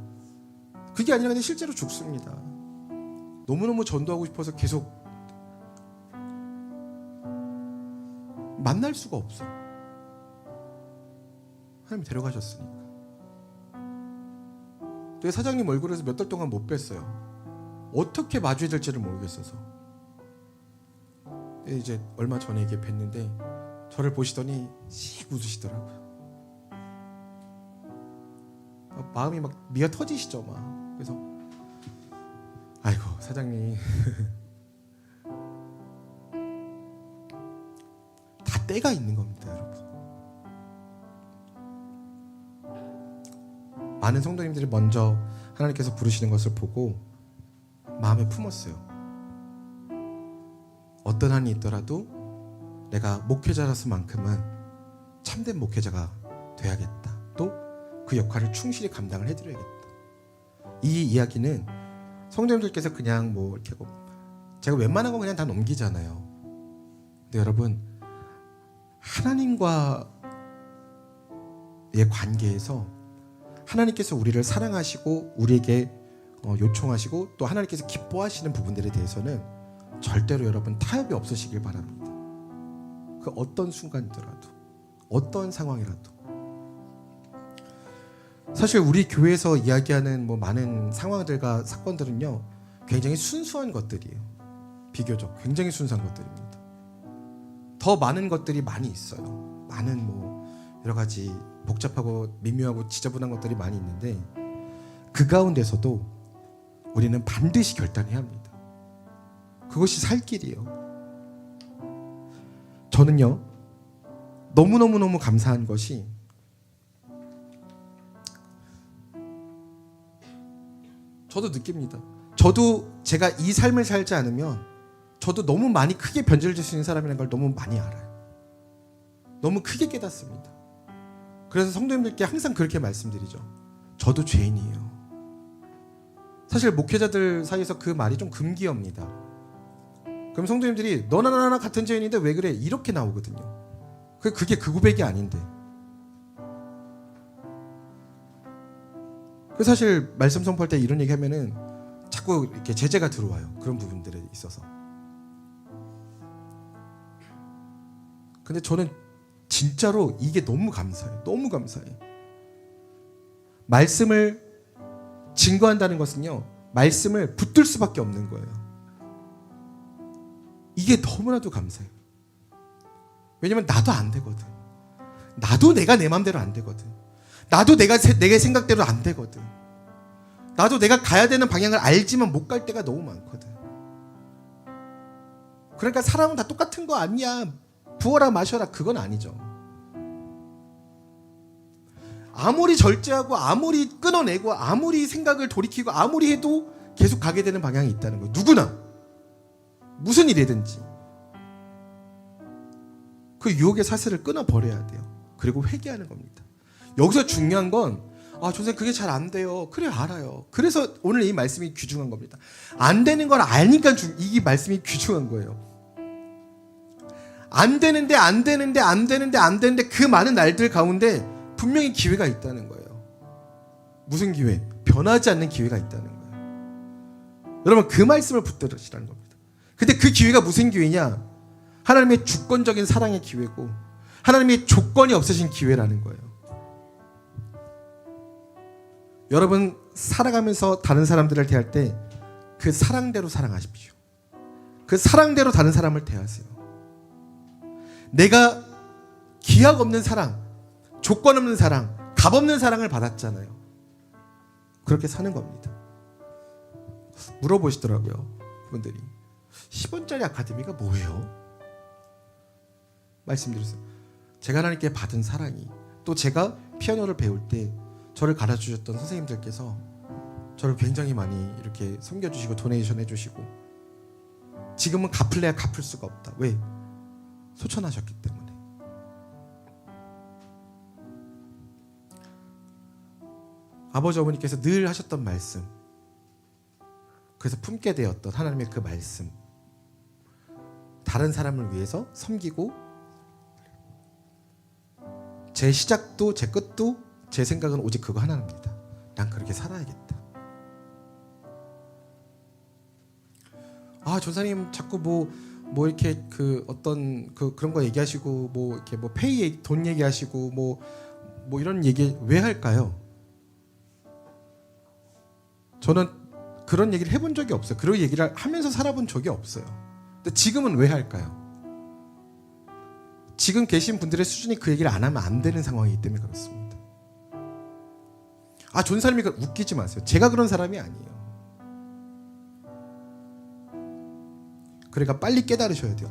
그게 아니라 그냥 실제로 죽습니다. 너무너무 전도하고 싶어서 계속 만날 수가 없어. 하나님이 데려가셨으니까. 또 사장님 얼굴에서 몇 달 동안 못 뵀어요. 어떻게 마주해야 될지를 모르겠어서. 이제 얼마 전에 이게 뵀는데 저를 보시더니 씩 웃으시더라고요. 마음이 막 미어 터지시죠 막. 그래서 아이고 사장님 다 때가 있는 겁니다 여러분. 많은 성도님들이 먼저 하나님께서 부르시는 것을 보고 마음에 품었어요. 어떤 한이 있더라도 내가 목회자로서만큼은 참된 목회자가 돼야겠다. 또 그 역할을 충실히 감당을 해드려야겠다. 이 이야기는 성도님들께서 그냥 뭐 이렇게 제가 웬만한 거 그냥 다 넘기잖아요. 근데 여러분 하나님과의 관계에서 하나님께서 우리를 사랑하시고 우리에게 요청하시고 또 하나님께서 기뻐하시는 부분들에 대해서는 절대로 여러분 타협이 없으시길 바랍니다. 그 어떤 순간이더라도 어떤 상황이라도. 사실 우리 교회에서 이야기하는 뭐 많은 상황들과 사건들은요 굉장히 순수한 것들이에요. 비교적 굉장히 순수한 것들입니다. 더 많은 것들이 많이 있어요. 많은 뭐 여러 가지 복잡하고 미묘하고 지저분한 것들이 많이 있는데 그 가운데서도 우리는 반드시 결단해야 합니다. 그것이 살 길이에요. 저는요 너무너무 감사한 것이 저도 느낍니다. 저도 제가 이 삶을 살지 않으면 저도 너무 많이 크게 변질될 수 있는 사람이라는 걸 너무 많이 알아요. 너무 크게 깨닫습니다. 그래서 성도님들께 항상 그렇게 말씀드리죠. 저도 죄인이에요. 사실 목회자들 사이에서 그 말이 좀 금기어입니다. 그럼 성도님들이 너나 나나 같은 죄인인데 왜 그래? 이렇게 나오거든요. 그게 그 고백이 아닌데. 그 사실 말씀 선포할 때 이런 얘기하면은 자꾸 이렇게 제재가 들어와요. 그런 부분들에 있어서. 근데 저는 진짜로 이게 너무 감사해요. 너무 감사해요. 말씀을 증거한다는 것은요, 말씀을 붙들 수밖에 없는 거예요. 이게 너무나도 감사해요. 왜냐면 나도 안 되거든. 나도 내가 내 맘대로 안 되거든. 나도 내가 내 생각대로 안 되거든. 나도 내가 가야 되는 방향을 알지만 못 갈 때가 너무 많거든. 그러니까 사람은 다 똑같은 거 아니야. 부어라 마셔라 그건 아니죠. 아무리 절제하고 아무리 끊어내고 아무리 생각을 돌이키고 아무리 해도 계속 가게 되는 방향이 있다는 거예요. 누구나 무슨 일이든지 그 유혹의 사슬을 끊어버려야 돼요. 그리고 회개하는 겁니다. 여기서 중요한 건 선생님 그게 잘 안 돼요. 그래 알아요. 그래서 오늘 이 말씀이 귀중한 겁니다. 안 되는 걸 아니까 이 말씀이 귀중한 거예요. 안 되는데 그 많은 날들 가운데 분명히 기회가 있다는 거예요. 무슨 기회? 변하지 않는 기회가 있다는 거예요. 여러분 그 말씀을 붙들으시라는 겁니다. 근데 그 기회가 무슨 기회냐? 하나님의 주권적인 사랑의 기회고 하나님의 조건이 없으신 기회라는 거예요. 여러분 살아가면서 다른 사람들을 대할 때 그 사랑대로 사랑하십시오. 그 사랑대로 다른 사람을 대하세요. 내가 기약 없는 사랑, 조건 없는 사랑, 값 없는 사랑을 받았잖아요. 그렇게 사는 겁니다. 물어보시더라고요. 그분들이 10원짜리 아카데미가 뭐예요? 말씀드렸어요. 제가 하나님께 받은 사랑이, 또 제가 피아노를 배울 때 저를 가르쳐주셨던 선생님들께서 저를 굉장히 많이 이렇게 섬겨주시고 도네이션 해주시고, 지금은 갚을래야 갚을 수가 없다. 왜? 소천하셨기 때문에. 아버지 어머니께서 늘 하셨던 말씀, 그래서 품게 되었던 하나님의 그 말씀, 다른 사람을 위해서 섬기고, 제 시작도 제 끝도 제 생각은 오직 그거 하나입니다. 난 그렇게 살아야겠다. 전사님 자꾸 뭐 이렇게 그 어떤 그런 거 얘기하시고 뭐 이렇게 뭐 페이 돈 얘기하시고 뭐 이런 얘기 왜 할까요? 저는 그런 얘기를 해본 적이 없어요. 그런 얘기를 하면서 살아본 적이 없어요. 근데 지금은 왜 할까요? 지금 계신 분들의 수준이 그 얘기를 안 하면 안 되는 상황이기 때문에 그렇습니다. 전사님이 웃기지 마세요. 제가 그런 사람이 아니에요. 그러니까 빨리 깨달으셔야 돼요.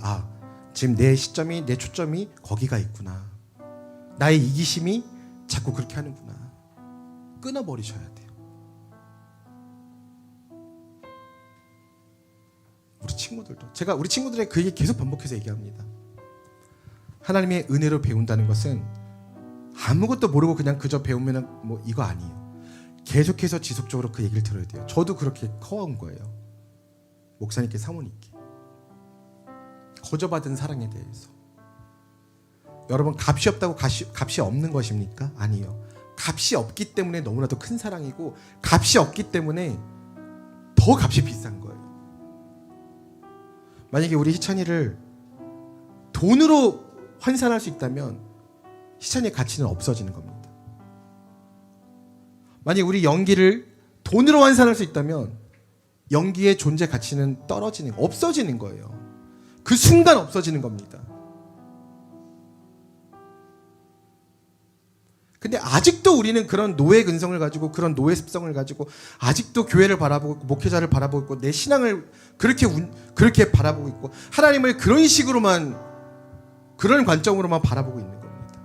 지금 내 시점이, 내 초점이 거기가 있구나. 나의 이기심이 자꾸 그렇게 하는구나. 끊어버리셔야 돼요. 우리 친구들도, 제가 우리 친구들에게 그 얘기 계속 반복해서 얘기합니다. 하나님의 은혜로 배운다는 것은 아무것도 모르고 그냥 그저 배우면 뭐 이거 아니에요. 계속해서 지속적으로 그 얘기를 들어야 돼요. 저도 그렇게 커온 거예요. 목사님께, 사모님께. 거저받은 사랑에 대해서. 여러분 값이 없다고 값이 없는 것입니까? 아니에요. 값이 없기 때문에 너무나도 큰 사랑이고, 값이 없기 때문에 더 값이 비싼 거예요. 만약에 우리 희찬이를 돈으로 환산할 수 있다면 희찬이의 가치는 없어지는 겁니다. 만약에 우리 연기를 돈으로 환산할 수 있다면 연기의 존재 가치는 없어지는 거예요. 그 순간 없어지는 겁니다. 근데 아직도 우리는 그런 노예 근성을 가지고, 그런 노예 습성을 가지고 아직도 교회를 바라보고 있고, 목회자를 바라보고 있고, 내 신앙을 그렇게 바라보고 있고, 하나님을 그런 식으로만, 그런 관점으로만 바라보고 있는 겁니다.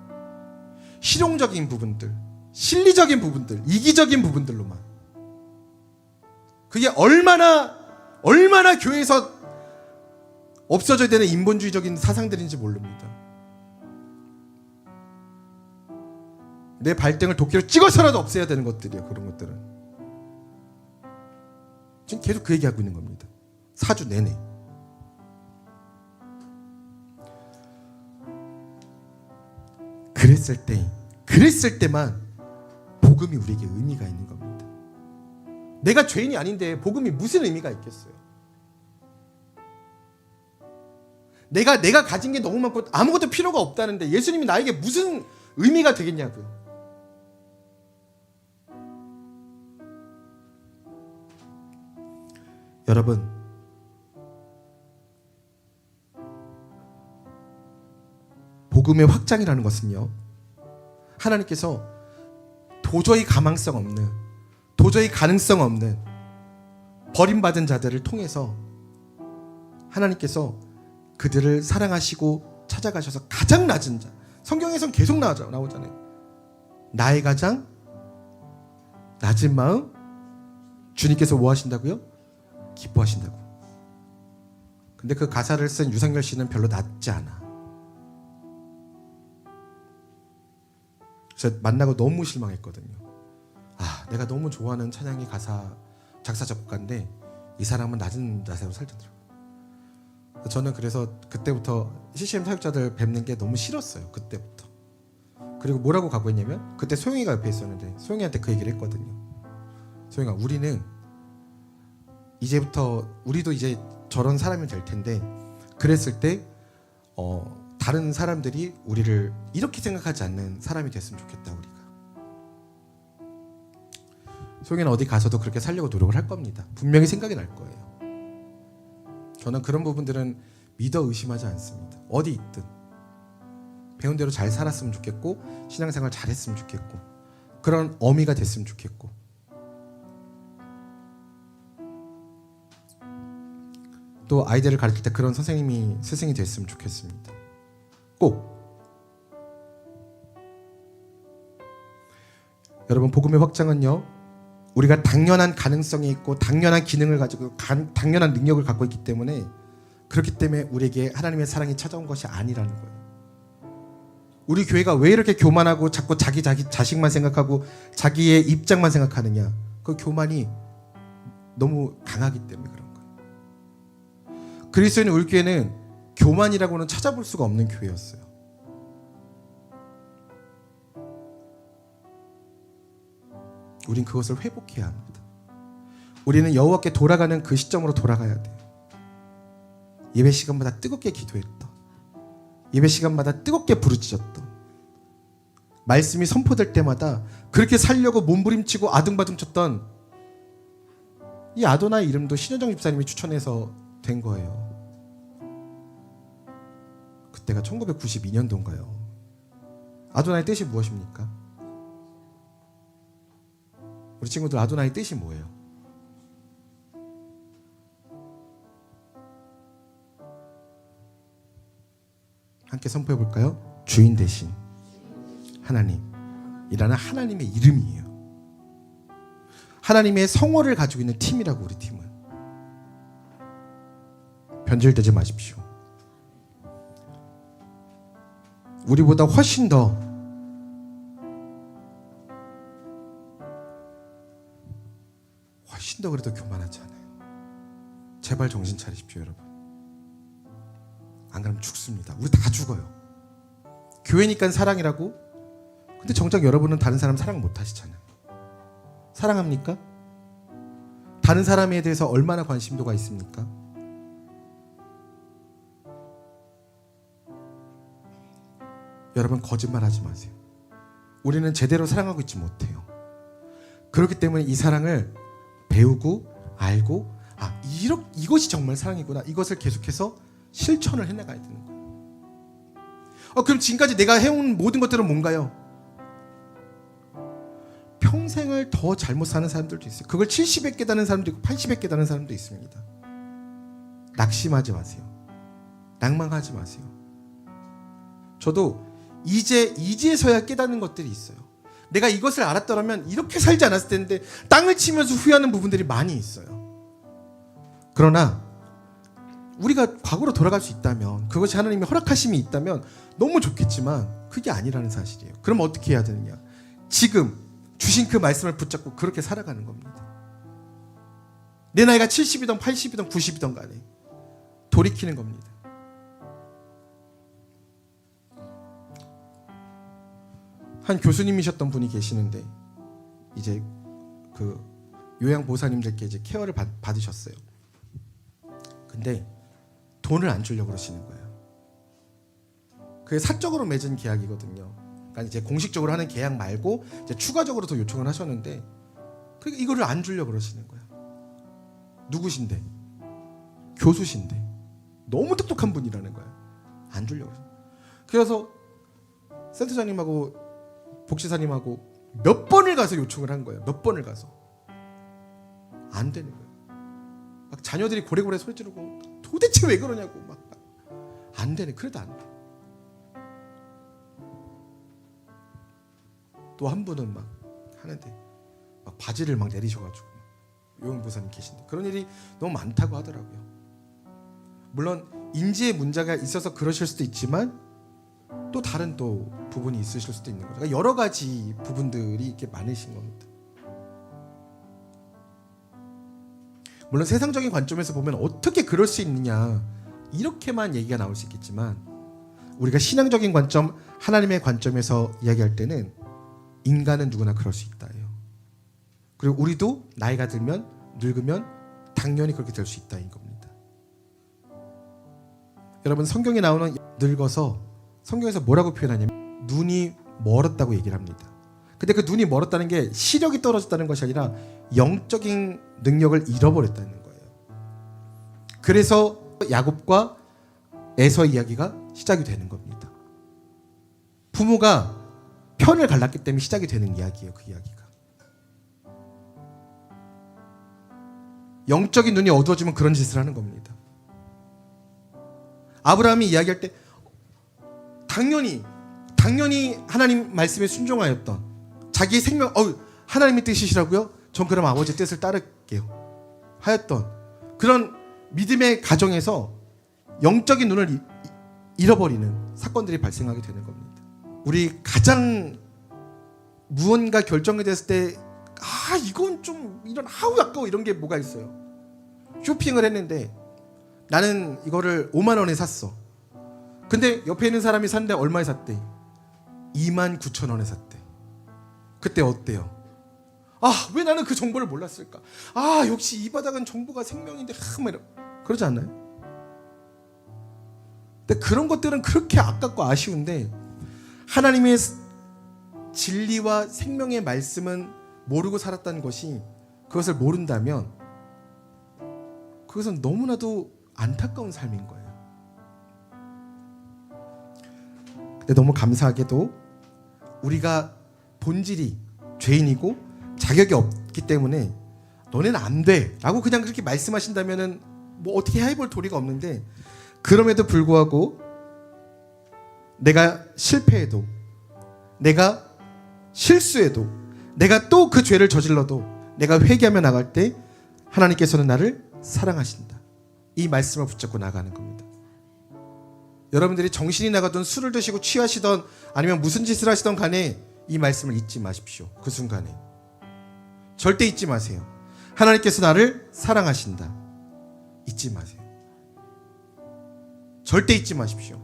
실용적인 부분들, 실리적인 부분들, 이기적인 부분들로만. 그게 얼마나 교회에서 없어져야 되는 인본주의적인 사상들인지 모릅니다. 내 발등을 도끼로 찍어서라도 없애야 되는 것들이에요. 그런 것들은 지금 계속 그 얘기하고 있는 겁니다. 4주 내내. 그랬을 때만 복음이 우리에게 의미가 있는 겁니다. 내가 죄인이 아닌데 복음이 무슨 의미가 있겠어요? 내가 가진 게 너무 많고 아무것도 필요가 없다는데 예수님이 나에게 무슨 의미가 되겠냐고요. 여러분, 복음의 확장이라는 것은요, 하나님께서 도저히 가망성 없는, 도저히 가능성 없는 버림받은 자들을 통해서 하나님께서 그들을 사랑하시고 찾아가셔서 가장 낮은 자, 성경에선 계속 나오잖아요. 나의 가장 낮은 마음 주님께서 뭐 하신다고요? 기뻐하신다고. 근데 그 가사를 쓴 유상열 씨는 별로 낮지 않아. 제가 만나고 너무 실망했거든요. 아, 내가 너무 좋아하는 찬양의 가사 작사 작곡가인데 이 사람은 낮은 자세로 살더라고요. 저는 그래서 그때부터 CCM 사역자들 뵙는 게 너무 싫었어요. 그때부터. 그리고 뭐라고 각오했냐면 그때 소영이가 옆에 있었는데 소영이한테 그 얘기를 했거든요. 소영아, 우리는 이제부터 우리도 이제 저런 사람이 될 텐데 그랬을 때 다른 사람들이 우리를 이렇게 생각하지 않는 사람이 됐으면 좋겠다. 우리가 소영이는 어디 가서도 그렇게 살려고 노력을 할 겁니다. 분명히 생각이 날 거예요. 저는 그런 부분들은 믿어 의심하지 않습니다. 어디 있든 배운 대로 잘 살았으면 좋겠고 신앙생활 잘했으면 좋겠고 그런 어미가 됐으면 좋겠고 또 아이들을 가르칠 때 그런 선생님이 스승이 됐으면 좋겠습니다. 꼭 여러분, 복음의 확장은요, 우리가 당연한 가능성이 있고 당연한 기능을 가지고 당연한 능력을 갖고 있기 때문에 그렇기 때문에 우리에게 하나님의 사랑이 찾아온 것이 아니라는 거예요. 우리 교회가 왜 이렇게 교만하고 자꾸 자기 자식만 생각하고 자기의 입장만 생각하느냐? 그 교만이 너무 강하기 때문에 그런 거예요. 그리스도인 우리 교회는 교만이라고는 찾아볼 수가 없는 교회였어요. 우린 그것을 회복해야 합니다. 우리는 여호와께 돌아가는 그 시점으로 돌아가야 돼요. 예배 시간마다 뜨겁게 기도했던, 예배 시간마다 뜨겁게 부르짖었던, 말씀이 선포될 때마다 그렇게 살려고 몸부림치고 아등바등 쳤던 이 아도나의 이름도 신현정 집사님이 추천해서 된 거예요. 그때가 1992년도인가요? 아도나의 뜻이 무엇입니까? 우리 친구들, 아도나의 뜻이 뭐예요? 함께 선포해 볼까요? 주인 대신 하나님이라는 하나님의 이름이에요. 하나님의 성호를 가지고 있는 팀이라고. 우리 팀은 변질되지 마십시오. 우리보다 훨씬 더 그래도 교만하지 않아요. 제발 정신 차리십시오, 여러분. 안 그러면 죽습니다. 우리 다 죽어요. 교회니까 사랑이라고. 근데 정작 여러분은 다른 사람 사랑 못 하시잖아요. 사랑합니까? 다른 사람에 대해서 얼마나 관심도가 있습니까? 여러분, 거짓말하지 마세요. 우리는 제대로 사랑하고 있지 못해요. 그렇기 때문에 이 사랑을 배우고 알고, 이것이 정말 사랑이구나, 이것을 계속해서 실천을 해나가야 되는 거예요. 그럼 지금까지 내가 해온 모든 것들은 뭔가요? 평생을 더 잘못 사는 사람들도 있어요. 그걸 70에 깨닫는 사람도 있고 80에 깨닫는 사람도 있습니다. 낙심하지 마세요. 낭망하지 마세요. 저도 이제서야 깨닫는 것들이 있어요. 내가 이것을 알았더라면 이렇게 살지 않았을 텐데 땅을 치면서 후회하는 부분들이 많이 있어요. 그러나 우리가 과거로 돌아갈 수 있다면, 그것이 하나님의 허락하심이 있다면 너무 좋겠지만 그게 아니라는 사실이에요. 그럼 어떻게 해야 되느냐? 지금 주신 그 말씀을 붙잡고 그렇게 살아가는 겁니다. 내 나이가 70이든 80이든 90이든 간에 돌이키는 겁니다. 한 교수님이셨던 분이 계시는데 이제 그 요양보호사님들께 이제 케어를 받으셨어요. 근데 돈을 안 주려고 그러시는 거예요. 그게 사적으로 맺은 계약이거든요. 그러니까 이제 공식적으로 하는 계약 말고 이제 추가적으로 더 요청을 하셨는데, 그러니까 이거를 안 주려고 그러시는 거예요. 누구신데? 교수신데. 너무 똑똑한 분이라는 거예요. 안 주려고 그러시는 거예요. 그래서 센터장님하고 복지사님하고 몇 번을 가서 요청을 한 거예요. 몇 번을 가서. 안 되는 거예요. 막 자녀들이 고래고래 소리 지르고 도대체 왜 그러냐고 막. 안 되네. 그래도 안 돼. 또 한 분은 막 하는데 막 바지를 막 내리셔가지고 요양보호사님 계신데 그런 일이 너무 많다고 하더라고요. 물론 인지의 문제가 있어서 그러실 수도 있지만 또 다른 또 부분이 있으실 수도 있는 거죠. 그러니까 여러 가지 부분들이 이렇게 많으신 겁니다. 물론 세상적인 관점에서 보면 어떻게 그럴 수 있느냐 이렇게만 얘기가 나올 수 있겠지만 우리가 신앙적인 관점, 하나님의 관점에서 이야기할 때는 인간은 누구나 그럴 수 있다예요. 그리고 우리도 나이가 들면 늙으면 당연히 그렇게 될 수 있다인 겁니다. 여러분 성경에 나오는 늙어서 성경에서 뭐라고 표현하냐면 눈이 멀었다고 얘기를 합니다. 근데 그 눈이 멀었다는 게 시력이 떨어졌다는 것이 아니라 영적인 능력을 잃어버렸다는 거예요. 그래서 야곱과 에서 이야기가 시작이 되는 겁니다. 부모가 편을 갈랐기 때문에 시작이 되는 이야기예요. 그 이야기가. 영적인 눈이 어두워지면 그런 짓을 하는 겁니다. 아브라함이 이야기할 때 당연히 하나님 말씀에 순종하였던 자기 생명 하나님의 뜻이시라고요? 전 그럼 아버지 뜻을 따를게요 하였던 그런 믿음의 가정에서 영적인 눈을 잃어버리는 사건들이 발생하게 되는 겁니다. 우리 가장 무언가 결정이 됐을 때 이건 좀 이런 아까워 이런 게 뭐가 있어요. 쇼핑을 했는데 나는 이거를 5만 원에 샀어. 근데 옆에 있는 사람이 샀는데 얼마에 샀대? 29,000원에 샀대. 그때 어때요? 왜 나는 그 정보를 몰랐을까? 역시 이 바닥은 정보가 생명인데 그러지 않나요? 근데 그런 것들은 그렇게 아깝고 아쉬운데 하나님의 진리와 생명의 말씀은 모르고 살았다는 것이 그것을 모른다면 그것은 너무나도 안타까운 삶인 거예요. 근데 너무 감사하게도 우리가 본질이 죄인이고 자격이 없기 때문에 너네는 안 돼 라고 그냥 그렇게 말씀하신다면은 뭐 어떻게 해볼 도리가 없는데 그럼에도 불구하고 내가 실패해도 내가 실수해도 내가 또 그 죄를 저질러도 내가 회개하며 나갈 때 하나님께서는 나를 사랑하신다. 이 말씀을 붙잡고 나가는 겁니다. 여러분들이 정신이 나가든 술을 드시고 취하시던 아니면 무슨 짓을 하시던 간에 이 말씀을 잊지 마십시오. 그 순간에 절대 잊지 마세요. 하나님께서 나를 사랑하신다. 잊지 마세요. 절대 잊지 마십시오.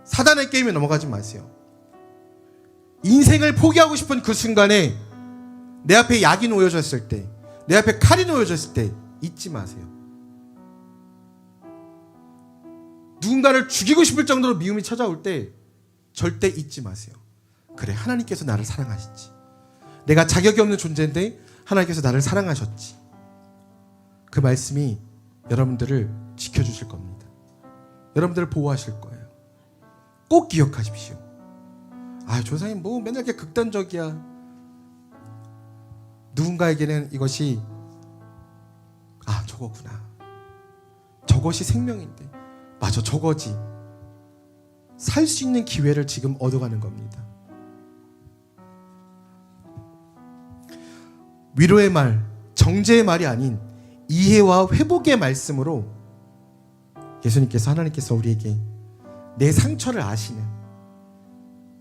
사단의 게임에 넘어가지 마세요. 인생을 포기하고 싶은 그 순간에 내 앞에 약이 놓여졌을 때, 내 앞에 칼이 놓여졌을 때 잊지 마세요. 누군가를 죽이고 싶을 정도로 미움이 찾아올 때 절대 잊지 마세요. 그래, 하나님께서 나를 사랑하시지. 내가 자격이 없는 존재인데 하나님께서 나를 사랑하셨지. 그 말씀이 여러분들을 지켜주실 겁니다. 여러분들을 보호하실 거예요. 꼭 기억하십시오. 조사님 뭐 맨날 이렇게 극단적이야. 누군가에게는 이것이 저거구나. 저것이 생명인데 맞아, 저거지. 살 수 있는 기회를 지금 얻어가는 겁니다. 위로의 말, 정죄의 말이 아닌 이해와 회복의 말씀으로 예수님께서, 하나님께서 우리에게 내 상처를 아시는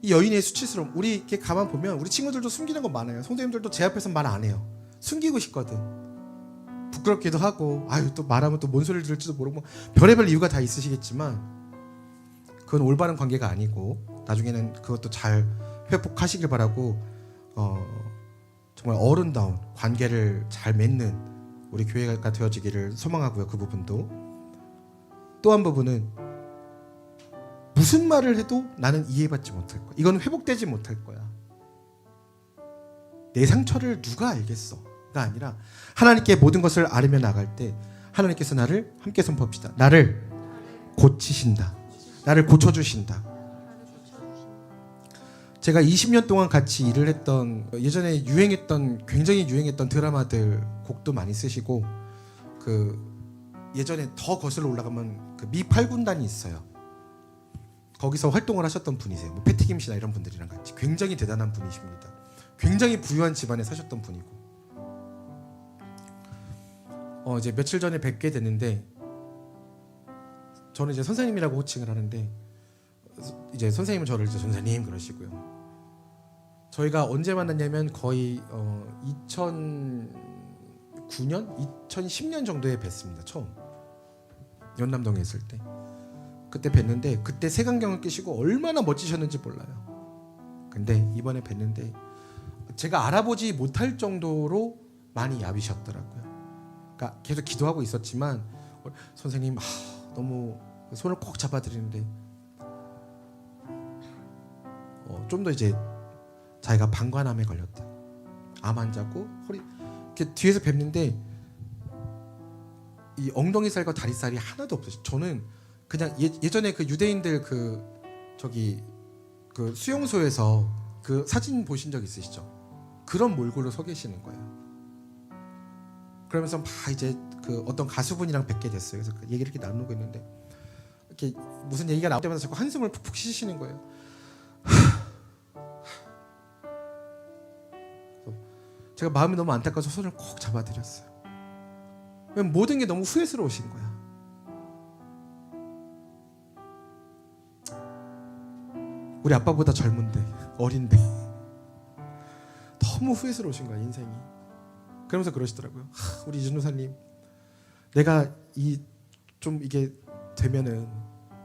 이 여인의 수치스러움, 우리 이렇게 가만 보면 우리 친구들도 숨기는 거 많아요. 성도님들도 제 앞에서 말 안 해요. 숨기고 싶거든. 부끄럽기도 하고 또 말하면 또 뭔 소리를 들을지도 모르고 별의별 이유가 다 있으시겠지만 그건 올바른 관계가 아니고 나중에는 그것도 잘 회복하시길 바라고 정말 어른다운 관계를 잘 맺는 우리 교회가 되어지기를 소망하고요. 그 부분도 또 한 부분은 무슨 말을 해도 나는 이해받지 못할 거야. 이건 회복되지 못할 거야. 내 상처를 누가 알겠어?가 아니라 하나님께 모든 것을 아뢰며 나갈 때 하나님께서 나를 함께 선포합시다. 나를 고치신다. 나를 고쳐주신다. 제가 20년 동안 같이 일을 했던 예전에 굉장히 유행했던 드라마들 곡도 많이 쓰시고 예전에 더 거슬러 올라가면 미8군단이 있어요. 거기서 활동을 하셨던 분이세요. 패티김 씨나 이런 분들이랑 같이 굉장히 대단한 분이십니다. 굉장히 부유한 집안에 사셨던 분이고 이제 며칠 전에 뵙게 됐는데 저는 이제 선생님이라고 호칭을 하는데 이제 선생님은 저를 이제 선생님 그러시고요. 저희가 언제 만났냐면 거의 2009년, 2010년 정도에 뵀습니다. 처음 연남동에 있을 때. 그때 뵀는데 그때 색안경을 끼시고 얼마나 멋지셨는지 몰라요. 근데 이번에 뵀는데 제가 알아보지 못할 정도로 많이 야비셨더라고요. 그러니까 계속 기도하고 있었지만 선생님 너무 손을 꼭 잡아드리는데 좀 더 이제 자기가 방광암에 걸렸다. 암 환자고 허리 이렇게 뒤에서 뵙는데 이 엉덩이 살과 다리살이 하나도 없으시. 저는 그냥 예전에 그 유대인들 그 수용소에서 그 사진 보신 적 있으시죠? 그런 몰골로 서 계시는 거예요. 그러면서 막 이제 그 어떤 가수분이랑 뵙게 됐어요. 그래서 그 얘기를 이렇게 나누고 있는데 이렇게 무슨 얘기가 나올 때마다 자꾸 한숨을 푹푹 쉬시는 거예요. 제가 마음이 너무 안타까워서 손을 꼭 잡아드렸어요. 왜냐면 모든 게 너무 후회스러우신 거야. 우리 아빠보다 젊은데 어린데 너무 후회스러우신 거야 인생이. 그러면서 그러시더라고요. 우리 이준호사님, 내가 좀 이게 되면은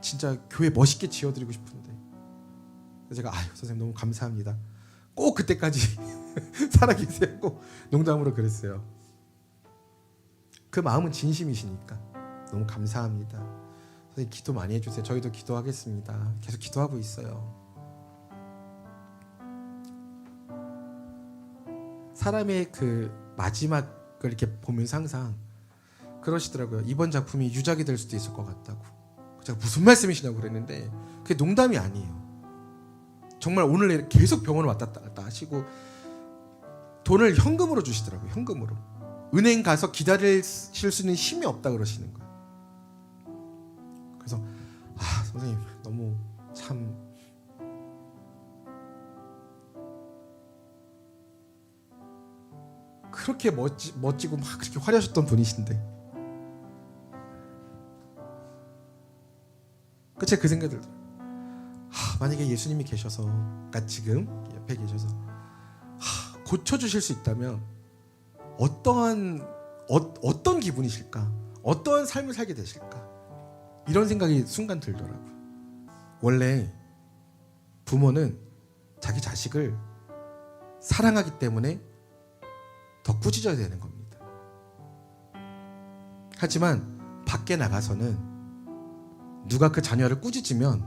진짜 교회 멋있게 지어드리고 싶은데. 그래서 제가 선생님 너무 감사합니다. 꼭 그때까지 살아계세요. 꼭 농담으로 그랬어요. 그 마음은 진심이시니까 너무 감사합니다. 선생님 기도 많이 해주세요. 저희도 기도하겠습니다. 계속 기도하고 있어요. 사람의 그 마지막을 이렇게 보면서 항상 그러시더라고요. 이번 작품이 유작이 될 수도 있을 것 같다고. 제가 무슨 말씀이시냐고 그랬는데 그게 농담이 아니에요. 정말 오늘 계속 병원을 왔다 갔다 하시고 돈을 현금으로 주시더라고요. 현금으로. 은행 가서 기다리실 수 있는 힘이 없다 그러시는 거예요. 그래서 선생님 너무 참 그렇게 멋지고 막 그렇게 화려하셨던 분이신데 제가 그 생각이 들더라고요. 만약에 예수님이 계셔서, 그러니까 지금 옆에 계셔서 고쳐주실 수 있다면 어떤 기분이실까? 어떠한 삶을 살게 되실까? 이런 생각이 순간 들더라고요. 원래 부모는 자기 자식을 사랑하기 때문에 더 꾸짖어야 되는 겁니다. 하지만 밖에 나가서는 누가 그 자녀를 꾸짖으면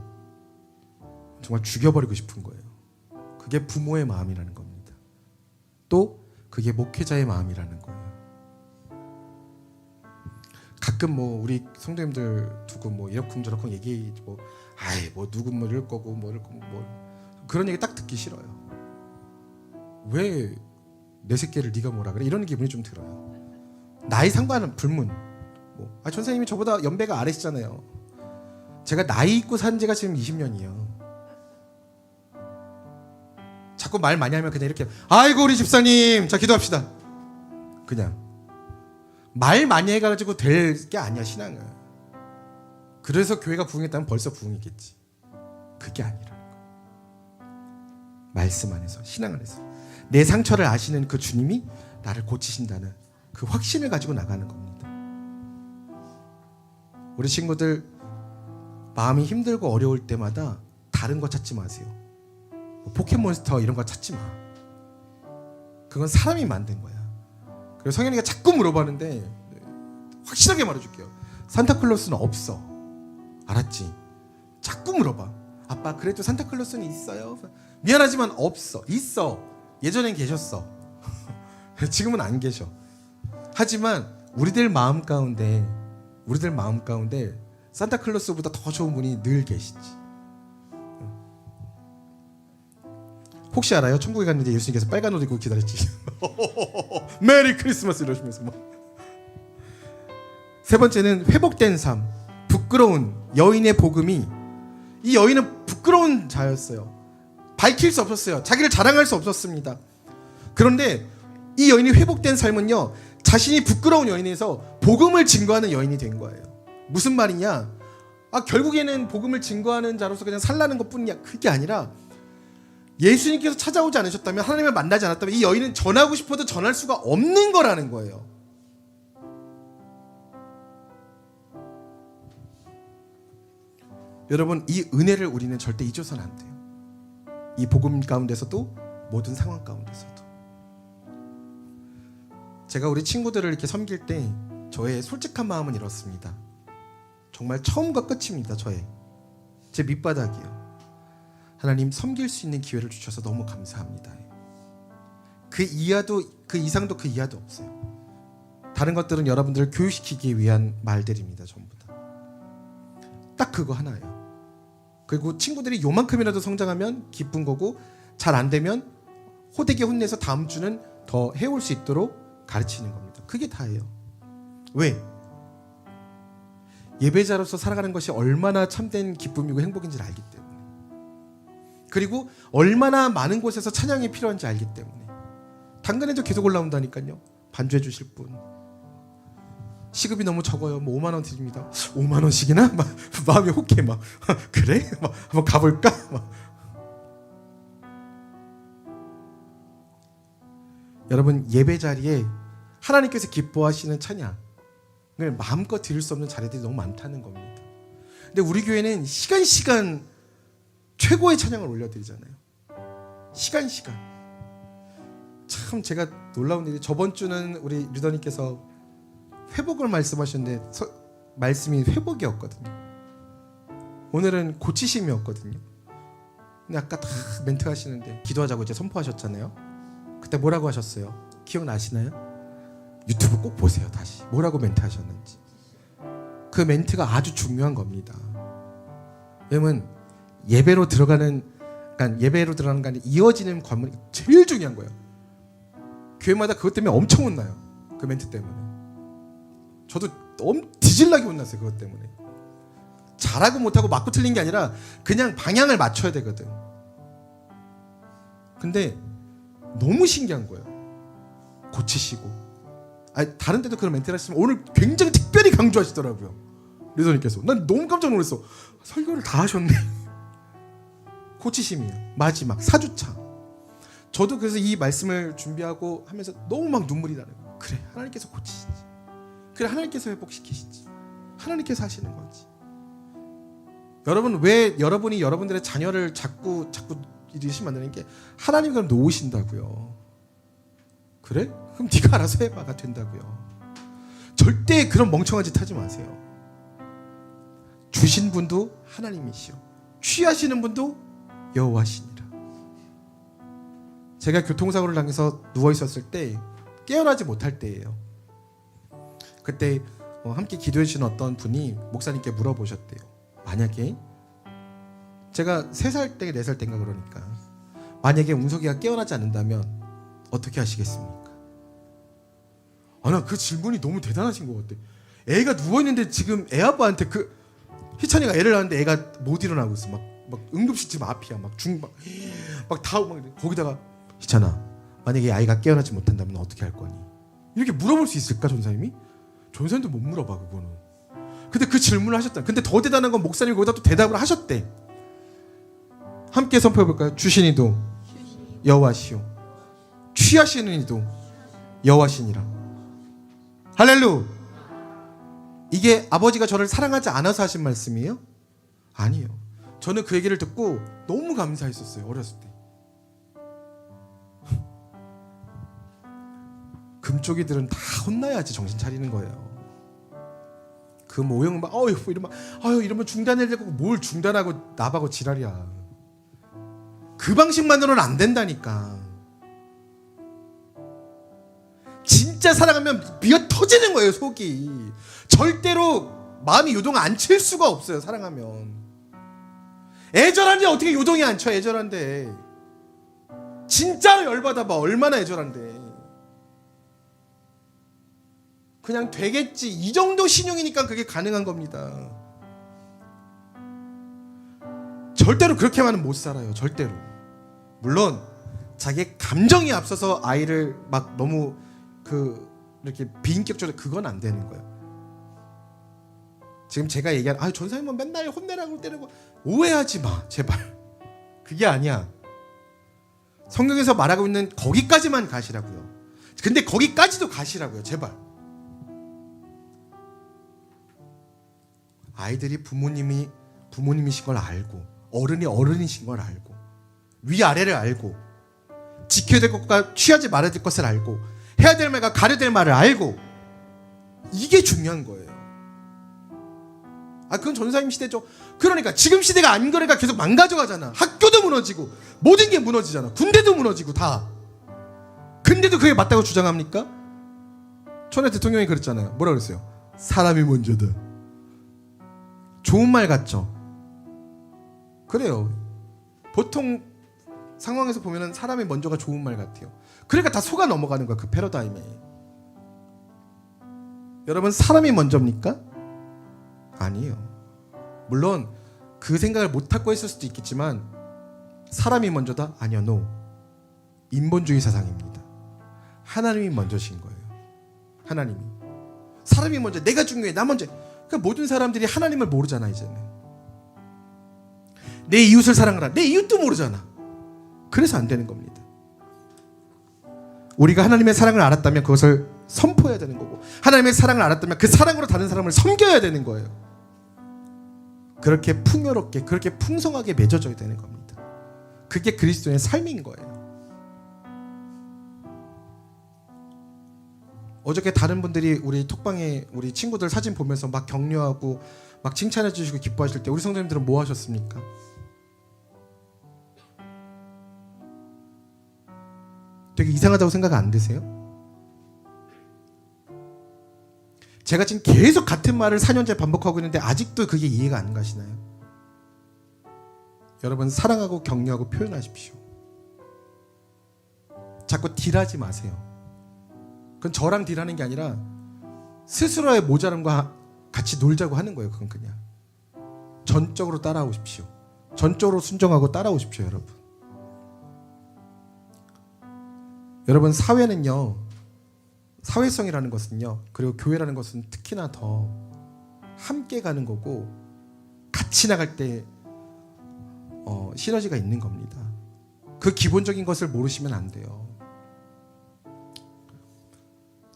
정말 죽여버리고 싶은 거예요. 그게 부모의 마음이라는 겁니다. 또 그게 목회자의 마음이라는 거예요. 가끔 우리 성도님들 두고 이러쿵저러쿵 얘기 누구 이럴 거고 이럴 거고 그런 얘기 딱 듣기 싫어요. 왜 내 새끼를 네가 뭐라 그래? 이런 기분이 좀 들어요. 나이 상관은 불문. 전사님이 저보다 연배가 아래시잖아요. 제가 나이 있고 산 지가 지금 20년이에요. 자꾸 말 많이 하면 그냥 이렇게 아이고 우리 집사님 자 기도합시다. 그냥 말 많이 해가지고 될 게 아니야 신앙은. 그래서 교회가 부흥했다면 벌써 부흥이겠지. 그게 아니라는 거야. 말씀 안에서 신앙 안에서 내 상처를 아시는 그 주님이 나를 고치신다는 그 확신을 가지고 나가는 겁니다. 우리 친구들 마음이 힘들고 어려울 때마다 다른 거 찾지 마세요. 포켓몬스터 이런 거 찾지 마. 그건 사람이 만든 거야. 그리고 성현이가 자꾸 물어봤는데 확실하게 말해줄게요. 산타클로스는 없어. 알았지? 자꾸 물어봐. 아빠 그래도 산타클로스는 있어요? 미안하지만 없어. 있어. 예전엔 계셨어. 지금은 안 계셔. 하지만 우리들 마음 가운데 산타클로스보다 더 좋은 분이 늘 계시지. 혹시 알아요? 천국에 갔는데 예수님께서 빨간 옷 입고 기다렸지. 메리 크리스마스 이러시면서 세 번째는 회복된 삶. 부끄러운 여인의 복음이, 이 여인은 부끄러운 자였어요. 밝힐 수 없었어요. 자기를 자랑할 수 없었습니다. 그런데 이 여인이 회복된 삶은요, 자신이 부끄러운 여인에서 복음을 증거하는 여인이 된 거예요. 무슨 말이냐? 결국에는 복음을 증거하는 자로서 그냥 살라는 것뿐이야. 그게 아니라 예수님께서 찾아오지 않으셨다면, 하나님을 만나지 않았다면 이 여인은 전하고 싶어도 전할 수가 없는 거라는 거예요. 여러분, 이 은혜를 우리는 절대 잊어서는 안 돼요. 이 복음 가운데서도, 모든 상황 가운데서도. 제가 우리 친구들을 이렇게 섬길 때 저의 솔직한 마음은 이렇습니다. 정말 처음과 끝입니다. 제 밑바닥이요. 하나님, 섬길 수 있는 기회를 주셔서 너무 감사합니다. 그 이하도, 그 이상도, 그 이하도 없어요. 다른 것들은 여러분들을 교육시키기 위한 말들입니다. 전부 다. 딱 그거 하나예요. 그리고 친구들이 요만큼이라도 성장하면 기쁜 거고, 잘 안 되면 호되게 혼내서 다음 주는 더 해올 수 있도록 가르치는 겁니다. 그게 다예요. 왜? 예배자로서 살아가는 것이 얼마나 참된 기쁨이고 행복인지를 알기 때문에, 그리고 얼마나 많은 곳에서 찬양이 필요한지 알기 때문에. 당근에도 계속 올라온다니까요. 반주해 주실 분, 시급이 너무 적어요. 5만 원 드립니다. 5만 원씩이나? 마음이 혹해. 그래? 한번 가볼까? 여러분, 예배 자리에 하나님께서 기뻐하시는 찬양을 마음껏 드릴 수 없는 자리들이 너무 많다는 겁니다. 근데 우리 교회는 시간 최고의 찬양을 올려드리잖아요. 시간. 참 제가 놀라운 일이, 저번 주는 우리 리더님께서 회복을 말씀하셨는데 말씀이 회복이었거든요. 오늘은 고치심이었거든요. 근데 아까 다 멘트 하시는데 기도하자고 이제 선포하셨잖아요. 그때 뭐라고 하셨어요? 기억나시나요? 유튜브 꼭 보세요. 다시 뭐라고 멘트 하셨는지. 그 멘트가 아주 중요한 겁니다. 왜냐면 예배로 들어가는 게 아니라 이어지는 관문이 제일 중요한 거예요. 교회마다 그것 때문에 엄청 혼나요. 그 멘트 때문에. 저도 너무 뒤질나게 혼났어요. 그것 때문에. 잘하고 못하고 맞고 틀린 게 아니라 그냥 방향을 맞춰야 되거든. 근데 너무 신기한 거예요. 고치시고. 다른 데도 그런 멘트를 하시지만 오늘 굉장히 특별히 강조하시더라고요. 리더님께서. 난 너무 깜짝 놀랐어. 설교를 다 하셨네. 고치심이에요. 마지막 4주차. 저도 그래서 이 말씀을 준비하고 하면서 너무 막 눈물이 나는 거예요. 그래, 하나님께서 고치시지. 그래, 하나님께서 회복시키시지. 하나님께서 하시는 거지. 여러분, 왜 여러분이 여러분들의 자녀를 자꾸 이러시면 안 되는 게, 하나님이 그럼 놓으신다고요. 그래? 그럼 네가 알아서 해봐가 된다고요. 절대 그런 멍청한 짓 하지 마세요. 주신 분도 하나님이시오. 취하시는 분도 여호와시니라. 제가 교통사고를 당해서 누워있었을 때 깨어나지 못할 때예요. 그때 함께 기도해 주신 어떤 분이 목사님께 물어보셨대요. 만약에 제가 3살 때 4살 때인가, 그러니까 만약에 운석이가 깨어나지 않는다면 어떻게 하시겠습니까? 나 그 질문이 너무 대단하신 것 같아. 애가 누워있는데 지금 애 아빠한테, 희찬이가 애를 낳았는데 애가 못 일어나고 있어. 막 응급실 지금 앞이야. 거기다가, 희찬아, 만약에 아이가 깨어나지 못한다면 어떻게 할 거니? 이렇게 물어볼 수 있을까, 전사님이? 전사님도 못 물어봐, 그거는. 근데 그 질문을 하셨다. 근데 더 대단한 건 목사님이 거기다 또 대답을 하셨대. 함께 선포해볼까요? 주신 이도 여호와시오, 취하시는 이도 여호와시니라. 할렐루. 이게 아버지가 저를 사랑하지 않아서 하신 말씀이에요? 아니에요. 저는 그 얘기를 듣고 너무 감사했었어요. 어렸을 때. 금쪽이들은 다 혼나야지 정신 차리는 거예요. 그 모형 막 이러면 중단해야 되고, 뭘 중단하고 나하고 지랄이야. 그 방식만으로는 안 된다니까. 진짜 사랑하면 미어 터지는 거예요, 속이. 절대로 마음이 요동 안 칠 수가 없어요, 사랑하면. 애절한데 어떻게 요동이 안 쳐, 애절한데. 진짜로 열받아봐, 얼마나 애절한데. 그냥 되겠지, 이 정도 신용이니까 그게 가능한 겁니다. 절대로 그렇게만은 못 살아요, 절대로. 물론 자기의 감정이 앞서서 아이를 막 너무 이렇게 비인격적으로, 그건 안 되는 거예요. 지금 제가 얘기한 전사님은 맨날 혼내라고 때리고 오해하지 마 제발. 그게 아니야. 성경에서 말하고 있는 거기까지만 가시라고요. 근데 거기까지도 가시라고요. 제발. 아이들이 부모님이신 걸 알고 어른이 어른이신 걸 알고 위아래를 알고 지켜야 될 것과 취하지 말아야 될 것을 알고 해야 될 말과 가려야 될 말을 알고 이게 중요한 거예요. 그건 전사님 시대죠. 그러니까 지금 시대가 안 그러니까 계속 망가져가잖아. 학교도 무너지고 모든 게 무너지잖아. 군대도 무너지고 다. 근데도 그게 맞다고 주장합니까? 천하 대통령이 그랬잖아요. 뭐라 그랬어요? 사람이 먼저다. 좋은 말 같죠? 그래요. 보통 상황에서 보면은 사람이 먼저가 좋은 말 같아요. 그러니까 다 속아 넘어가는 거야. 그 패러다임에. 여러분 사람이 먼저입니까? 아니에요. 물론 그 생각을 못하고 했을 수도 있겠지만 사람이 먼저다? 아니요. 노. 인본주의 사상입니다. 하나님이 먼저신 거예요. 하나님이. 사람이 먼저, 내가 중요해, 나 먼저. 그러니까 모든 사람들이 하나님을 모르잖아. 이제는 내 이웃을 사랑하라. 내 이웃도 모르잖아. 그래서 안 되는 겁니다. 우리가 하나님의 사랑을 알았다면 그것을 선포해야 되는 거고, 하나님의 사랑을 알았다면 그 사랑으로 다른 사람을 섬겨야 되는 거예요. 그렇게 풍요롭게, 그렇게 풍성하게 맺어져야 되는 겁니다. 그게 그리스도의 삶인 거예요. 어저께 다른 분들이 우리 톡방에 우리 친구들 사진 보면서 막 격려하고 막 칭찬해 주시고 기뻐하실 때 우리 성도님들은 뭐 하셨습니까? 되게 이상하다고 생각 안 드세요? 제가 지금 계속 같은 말을 4년째 반복하고 있는데 아직도 그게 이해가 안 가시나요? 여러분 사랑하고 격려하고 표현하십시오. 자꾸 딜하지 마세요. 그건 저랑 딜하는 게 아니라 스스로의 모자람과 같이 놀자고 하는 거예요. 그건 그냥 전적으로 따라오십시오. 전적으로 순종하고 따라오십시오. 여러분 사회는요, 사회성이라는 것은요, 그리고 교회라는 것은 특히나 더 함께 가는 거고 같이 나갈 때 시너지가 있는 겁니다. 그 기본적인 것을 모르시면 안 돼요.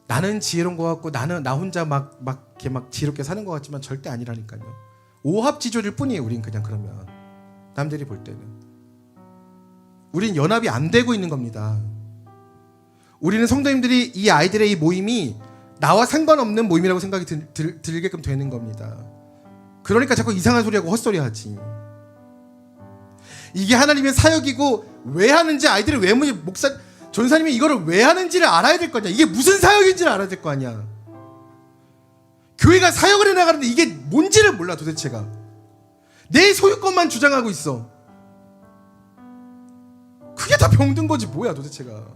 나는 지혜로운 것 같고 나는 나 혼자 막 지혜롭게 사는 것 같지만 절대 아니라니까요. 오합지졸일 뿐이에요. 우린 그냥 그러면 남들이 볼 때는 우린 연합이 안 되고 있는 겁니다. 우리는 성도님들이 이 아이들의 이 모임이 나와 상관없는 모임이라고 생각이 들게끔 되는 겁니다. 그러니까 자꾸 이상한 소리하고 헛소리하지. 이게 하나님의 사역이고 왜 하는지 아이들이 왜 전사님이 이거를 왜 하는지를 알아야 될 거 아니야. 이게 무슨 사역인지를 알아야 될 거 아니야. 교회가 사역을 해나가는데 이게 뭔지를 몰라 도대체가. 내 소유권만 주장하고 있어. 그게 다 병든 거지 뭐야 도대체가.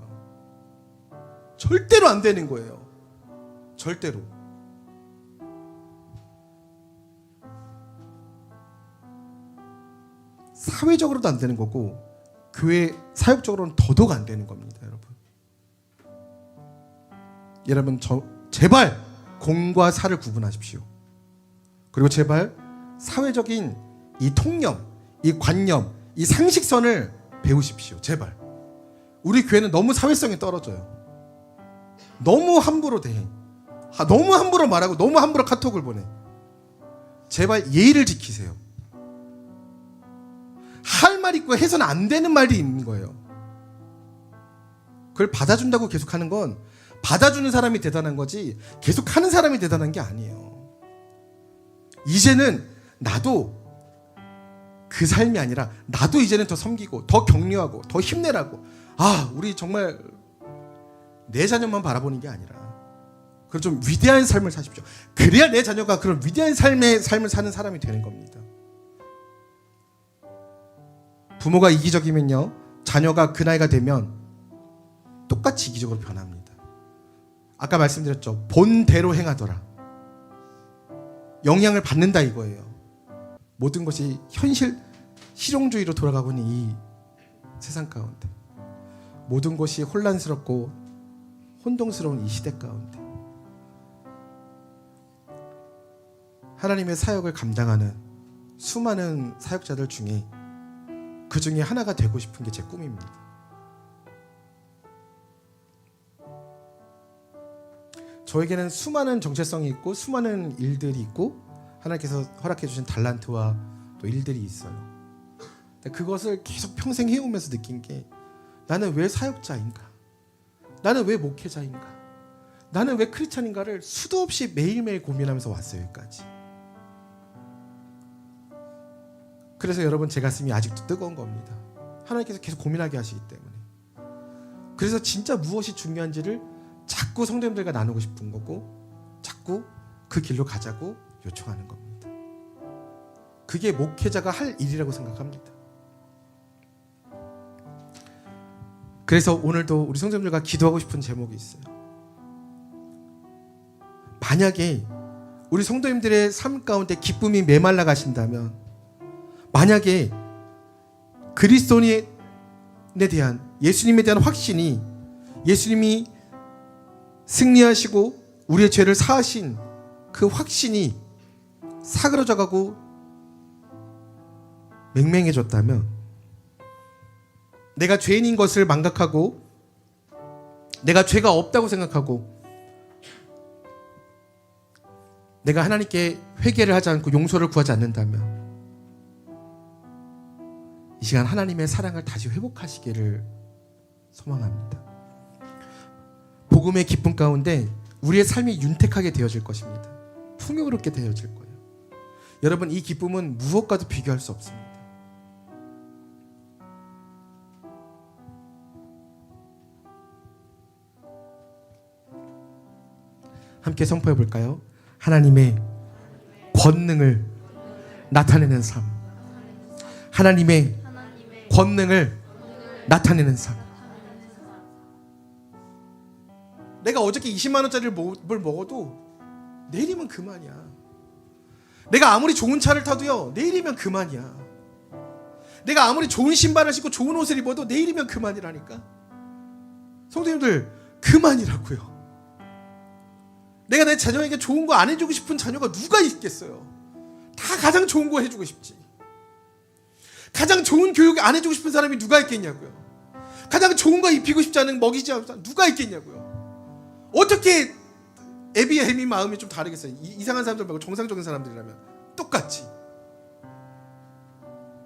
절대로 안 되는 거예요. 절대로. 사회적으로도 안 되는 거고 교회 사역적으로는 더더욱 안 되는 겁니다. 여러분 제발 공과 사를 구분하십시오. 그리고 제발 사회적인 이 통념, 이 관념, 이 상식선을 배우십시오. 제발. 우리 교회는 너무 사회성이 떨어져요. 너무 함부로 대해. 너무 함부로 말하고 너무 함부로 카톡을 보내. 제발 예의를 지키세요. 할 말 있고 해서는 안 되는 말이 있는 거예요. 그걸 받아준다고 계속 하는 건 받아주는 사람이 대단한 거지 계속 하는 사람이 대단한 게 아니에요. 이제는 나도 그 삶이 아니라 나도 이제는 더 섬기고 더 격려하고 더 힘내라고. 우리 정말 내 자녀만 바라보는 게 아니라 그런 좀 위대한 삶을 사십시오. 그래야 내 자녀가 그런 위대한 삶을 사는 사람이 되는 겁니다. 부모가 이기적이면요, 자녀가 그 나이가 되면 똑같이 이기적으로 변합니다. 아까 말씀드렸죠. 본대로 행하더라. 영향을 받는다 이거예요. 모든 것이 실용주의로 돌아가고 있는 이 세상 가운데, 모든 것이 혼란스럽고 혼동스러운 이 시대 가운데 하나님의 사역을 감당하는 수많은 사역자들 중에 그 중에 하나가 되고 싶은 게 제 꿈입니다. 저에게는 수많은 정체성이 있고 수많은 일들이 있고 하나님께서 허락해 주신 달란트와 또 일들이 있어요. 그것을 계속 평생 해오면서 느낀 게 나는 왜 사역자인가? 나는 왜 목회자인가? 나는 왜 크리스찬인가를 수도 없이 매일매일 고민하면서 왔어요. 여기까지. 그래서 여러분 제 가슴이 아직도 뜨거운 겁니다. 하나님께서 계속 고민하게 하시기 때문에. 그래서 진짜 무엇이 중요한지를 자꾸 성도님들과 나누고 싶은 거고 자꾸 그 길로 가자고 요청하는 겁니다. 그게 목회자가 할 일이라고 생각합니다. 그래서 오늘도 우리 성도님들과 기도하고 싶은 제목이 있어요. 만약에 우리 성도님들의 삶 가운데 기쁨이 메말라 가신다면, 만약에 그리스도인에 대한, 예수님에 대한 확신이, 예수님이 승리하시고 우리의 죄를 사하신 그 확신이 사그러져 가고 맹맹해졌다면, 내가 죄인인 것을 망각하고 내가 죄가 없다고 생각하고 내가 하나님께 회개를 하지 않고 용서를 구하지 않는다면, 이 시간 하나님의 사랑을 다시 회복하시기를 소망합니다. 복음의 기쁨 가운데 우리의 삶이 윤택하게 되어질 것입니다. 풍요롭게 되어질 거예요. 여러분, 이 기쁨은 무엇과도 비교할 수 없습니다. 함께 선포해 볼까요? 하나님의 권능을 나타내는 삶. 하나님의 권능을 나타내는 삶. 내가 어저께 20만 원짜리를 뭘 먹어도 내일이면 그만이야. 내가 아무리 좋은 차를 타도요, 내일이면 그만이야. 내가 아무리 좋은 신발을 신고 좋은 옷을 입어도 내일이면 그만이라니까. 성도님들, 그만이라고요. 내가 내 자녀에게 좋은 거 안 해주고 싶은 자녀가 누가 있겠어요? 다 가장 좋은 거 해주고 싶지. 가장 좋은 교육 안 해주고 싶은 사람이 누가 있겠냐고요. 가장 좋은 거 입히고 싶지 않은, 먹이지 않는 사람 누가 있겠냐고요. 어떻게 애비와 햄이 마음이 좀 다르겠어요? 이상한 사람들 말고 정상적인 사람들이라면 똑같지.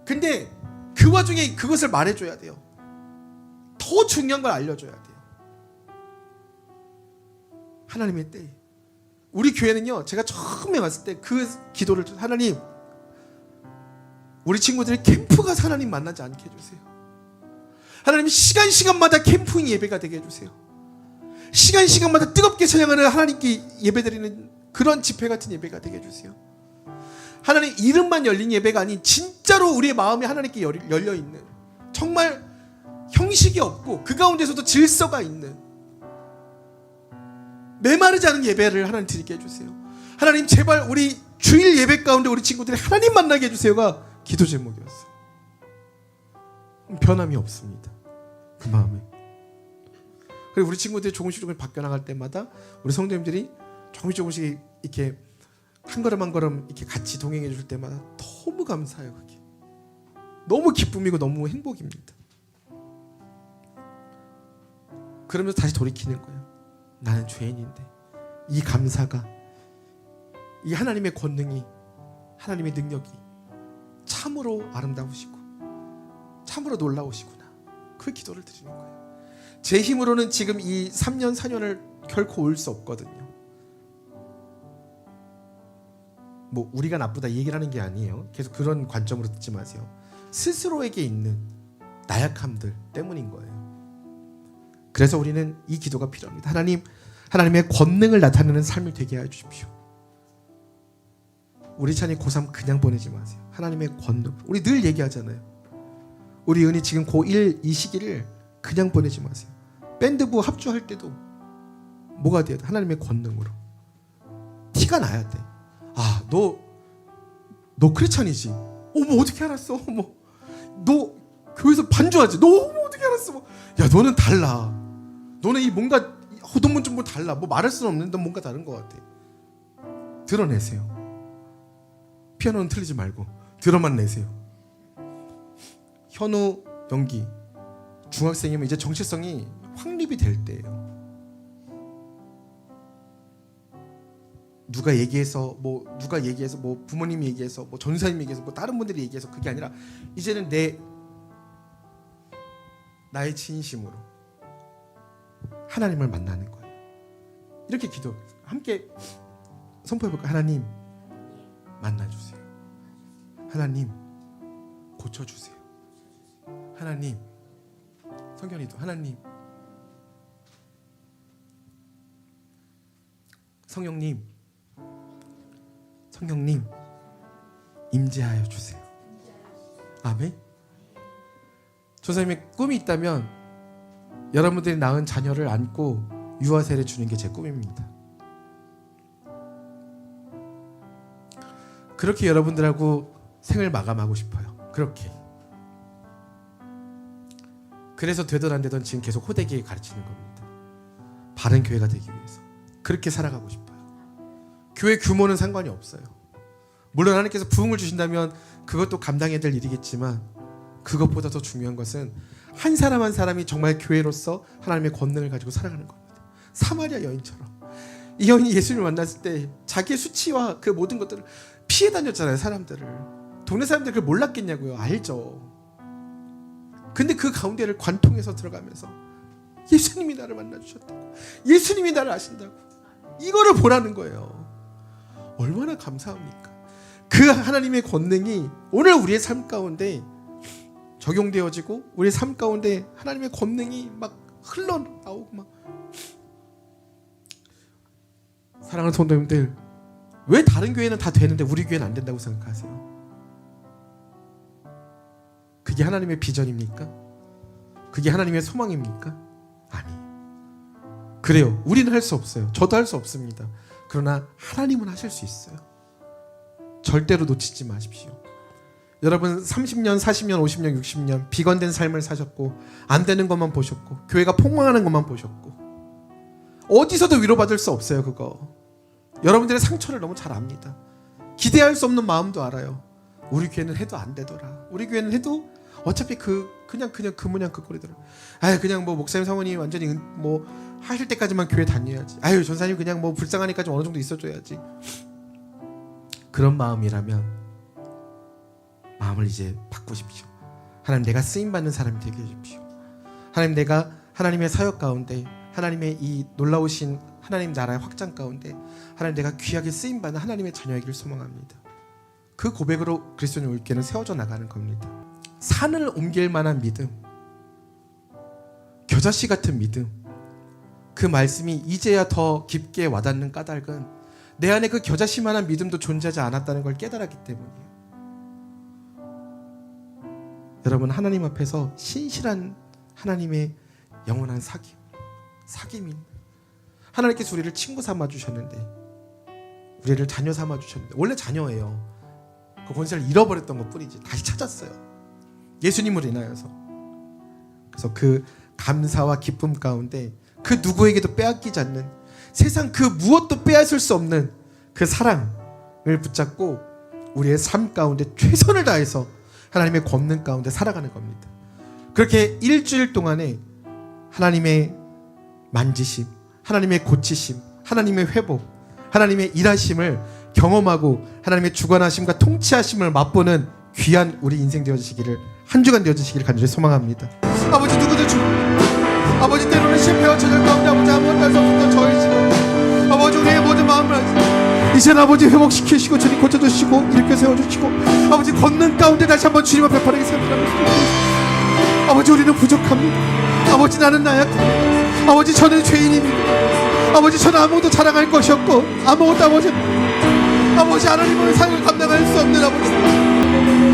근데 그 와중에 그것을 말해줘야 돼요. 더 중요한 걸 알려줘야 돼요. 하나님의 때. 우리 교회는요, 제가 처음에 왔을 때 그 기도를, 하나님, 우리 친구들이 캠프 가서 하나님 만나지 않게 해주세요. 하나님, 시간마다 캠프인 예배가 되게 해주세요. 시간마다 뜨겁게 찬양하는 하나님께 예배드리는 그런 집회 같은 예배가 되게 해주세요. 하나님, 이름만 열린 예배가 아닌 진짜로 우리의 마음이 하나님께 열려있는, 정말 형식이 없고 그 가운데서도 질서가 있는, 메마르지 않은 예배를 하나님 드리게 해주세요. 하나님, 제발 우리 주일 예배 가운데 우리 친구들이 하나님 만나게 해주세요가 기도 제목이었어요. 변함이 없습니다. 그 마음에. 그리고 우리 친구들이 조금씩 바뀌어나갈 때마다 우리 성도님들이 조금씩 이렇게 한 걸음 한 걸음 이렇게 같이 동행해 줄 때마다 너무 감사해요. 그게 너무 기쁨이고 너무 행복입니다. 그러면서 다시 돌이키는 거예요. 나는 죄인인데 이 감사가, 이 하나님의 권능이, 하나님의 능력이 참으로 아름다우시고 참으로 놀라우시구나. 그 기도를 드리는 거예요. 제 힘으로는 지금 이 3년 4년을 결코 올 수 없거든요. 뭐 우리가 나쁘다 이 얘기를 하는 게 아니에요. 계속 그런 관점으로 듣지 마세요. 스스로에게 있는 나약함들 때문인 거예요. 그래서 우리는 이 기도가 필요합니다. 하나님, 하나님의 권능을 나타내는 삶을 되게 해 주십시오. 우리 찬이 고3 그냥 보내지 마세요. 하나님의 권능. 우리 늘 얘기하잖아요. 우리 은희 지금 고1 이 시기를 그냥 보내지 마세요. 밴드부 합주할 때도 뭐가 돼야 돼? 하나님의 권능으로. 티가 나야 돼. 아, 너 크리스찬이지? 어머, 어떻게 알았어? 어머, 너 교회에서 반주하지? 너 어떻게 알았어? 야, 너는 달라. 너는 이 뭔가 너무 좀 달라. 뭐 말할 수는 없는데 뭔가 다른 것 같아. 드러내세요. 피아노는 틀리지 말고 드럼만 내세요. 현우 연기 중학생이면 이제 정체성이 확립이 될 때예요. 누가 얘기해서 뭐 부모님이 얘기해서 뭐 전사님이 얘기해서 뭐 다른 분들이 얘기해서 그게 아니라 이제는 나의 진심으로 하나님을 만나는 거예요. 이렇게 기도 함께 선포해 볼까요? 하나님 만나주세요. 하나님 고쳐주세요. 하나님 성경이도 하나님 성령님 임재하여 주세요. 아멘. 조사님의 꿈이 있다면 여러분들이 낳은 자녀를 안고 유아 세례 주는 게 제 꿈입니다. 그렇게 여러분들하고 생을 마감하고 싶어요. 그렇게. 그래서 되든 안 되든 지금 계속 호되게 가르치는 겁니다. 바른 교회가 되기 위해서. 그렇게 살아가고 싶어요. 교회 규모는 상관이 없어요. 물론 하나님께서 부흥을 주신다면 그것도 감당해야 될 일이겠지만 그것보다 더 중요한 것은 한 사람 한 사람이 정말 교회로서 하나님의 권능을 가지고 살아가는 겁니다. 사마리아 여인처럼 이 여인이 예수님을 만났을 때 자기의 수치와 그 모든 것들을 피해 다녔잖아요. 사람들을. 동네 사람들이 그걸 몰랐겠냐고요. 알죠. 근데 그 가운데를 관통해서 들어가면서 예수님이 나를 만나주셨다고, 예수님이 나를 아신다고, 이거를 보라는 거예요. 얼마나 감사합니까? 그 하나님의 권능이 오늘 우리의 삶 가운데 적용되어지고 우리의 삶 가운데 하나님의 권능이 막 흘러나오고 막. 사랑하는 성도님들, 왜 다른 교회는 다 되는데 우리 교회는 안 된다고 생각하세요? 그게 하나님의 비전입니까? 그게 하나님의 소망입니까? 아니에요. 그래요. 우리는 할 수 없어요. 저도 할 수 없습니다. 그러나 하나님은 하실 수 있어요. 절대로 놓치지 마십시오. 여러분 30년, 40년, 50년, 60년 비관된 삶을 사셨고 안 되는 것만 보셨고 교회가 폭망하는 것만 보셨고 어디서도 위로받을 수 없어요. 그거 여러분들의 상처를 너무 잘 압니다. 기대할 수 없는 마음도 알아요. 우리 교회는 해도 안 되더라. 우리 교회는 해도 어차피 그냥 그 모양 그 꼴이더라. 아유 그냥 뭐 목사님 사모님 완전히 뭐 하실 때까지만 교회 다녀야지. 아유 전사님 그냥 뭐 불쌍하니까 좀 어느 정도 있어줘야지. 그런 마음이라면 마음을 이제 바꾸십시오. 하나님 내가 쓰임받는 사람이 되게 해주십시오. 하나님 내가 하나님의 사역 가운데 하나님의 이 놀라우신 하나님 나라의 확장 가운데 하나님 내가 귀하게 쓰임받는 하나님의 자녀이기를 소망합니다. 그 고백으로 그리스도인의 올게는 세워져 나가는 겁니다. 산을 옮길 만한 믿음, 겨자씨 같은 믿음, 그 말씀이 이제야 더 깊게 와닿는 까닭은 내 안에 그 겨자씨만한 믿음도 존재하지 않았다는 걸 깨달았기 때문이에요. 여러분 하나님 앞에서 신실한 하나님의 영원한 사귐인 하나님께서 우리를 친구 삼아 주셨는데 우리를 자녀 삼아 주셨는데 원래 자녀예요. 그 권세를 잃어버렸던 것 뿐이지 다시 찾았어요. 예수님을 인하여서. 그래서 그 감사와 기쁨 가운데 그 누구에게도 빼앗기지 않는 세상 그 무엇도 빼앗을 수 없는 그 사랑을 붙잡고 우리의 삶 가운데 최선을 다해서 하나님의 권능 가운데 살아가는 겁니다. 그렇게 일주일 동안에 하나님의 만지심, 하나님의 고치심, 하나님의 회복, 하나님의 일하심을 경험하고 하나님의 주관하심과 통치하심을 맛보는 귀한 우리 인생 되어지시기를 한 주간 되어지시기를 간절히 소망합니다. 아버지 누구도 아버지 때로는 실패와 좌절 가운데 아버지 아무것도 할 수 없었던 저희지만 아버지 우리의 모든 마음을 이제는 아버지 회복시키시고 주님 고쳐주시고 일으켜 세워주시고 아버지 권능 가운데 다시 한번 주님 앞에 바르게 세워주시고 아버지 우리는 부족합니다. 아버지 나는 나약합니다. 아버지 저는 죄인입니다. 아버지 저는 아무것도 자랑할 것이 없고 아무것도 아버지 하나님의 사역을 감당할 수 없는 아버지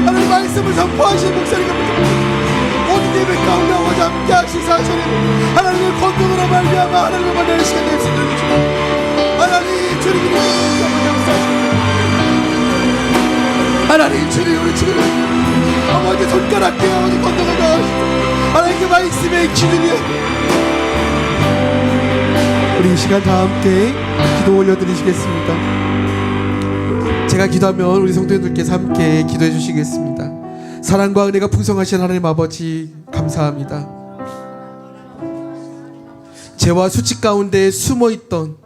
하나님 말씀을 선포하시는 목소리가 모든 예배 가운데 아버지 함께 하신 사실이 하나님의 권능으로 말미암아 하나님을 만나는 시간 될 수 있는 주님 하나님 주님이 하나님 주님 우리 지금 아버지 손가락에 아버지 권능을 넣으시고 하나님 그 말씀의 기준이 우리 이 시간 다 함께 기도 올려드리시겠습니다. 제가 제가 기도하면 우리 성도님들께서 함께 기도해 주시겠습니다. 사랑과 은혜가 풍성하신 하나님 아버지 감사합니다. 죄와 수치 가운데 숨어있던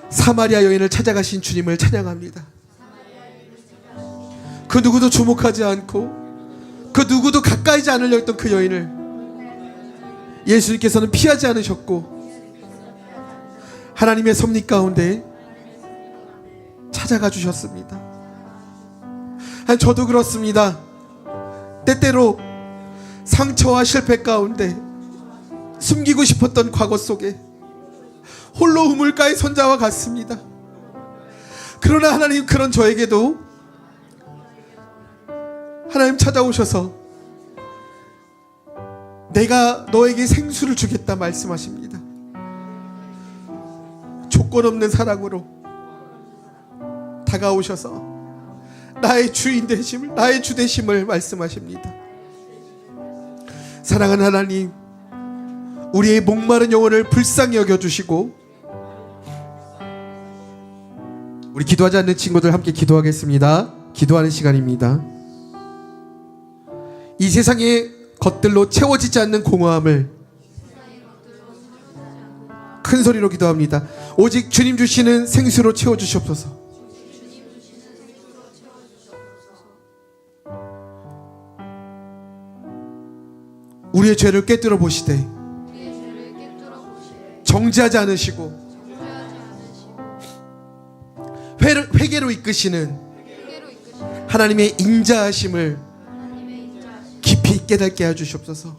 사마리아 여인을 찾아가신 주님을 찬양합니다. 그 누구도 주목하지 않고 그 누구도 가까이지 않으려 했던 그 여인을 예수님께서는 피하지 않으셨고 하나님의 섭리 가운데 찾아가 주셨습니다. 저도 그렇습니다. 때때로 상처와 실패 가운데 숨기고 싶었던 과거 속에 홀로 우물가의 선자와 같습니다. 그러나 하나님 그런 저에게도 하나님 찾아오셔서 내가 너에게 생수를 주겠다 말씀하십니다. 조건 없는 사랑으로 다가오셔서 나의 주인 되심을, 나의 주 되심을 말씀하십니다. 사랑하는 하나님, 우리의 목마른 영혼을 불쌍히 여겨주시고 우리 기도하지 않는 친구들 함께 기도하겠습니다. 기도하는 시간입니다. 이 세상의 것들로 채워지지 않는 공허함을 큰 소리로 기도합니다. 오직 주님 주시는 생수로 채워주시옵소서. 우리의 죄를 꿰뚫어 보시되 정죄하지 않으시고 회개로 이끄시는 하나님의 인자하심을 깊이 깨닫게 해주시옵소서.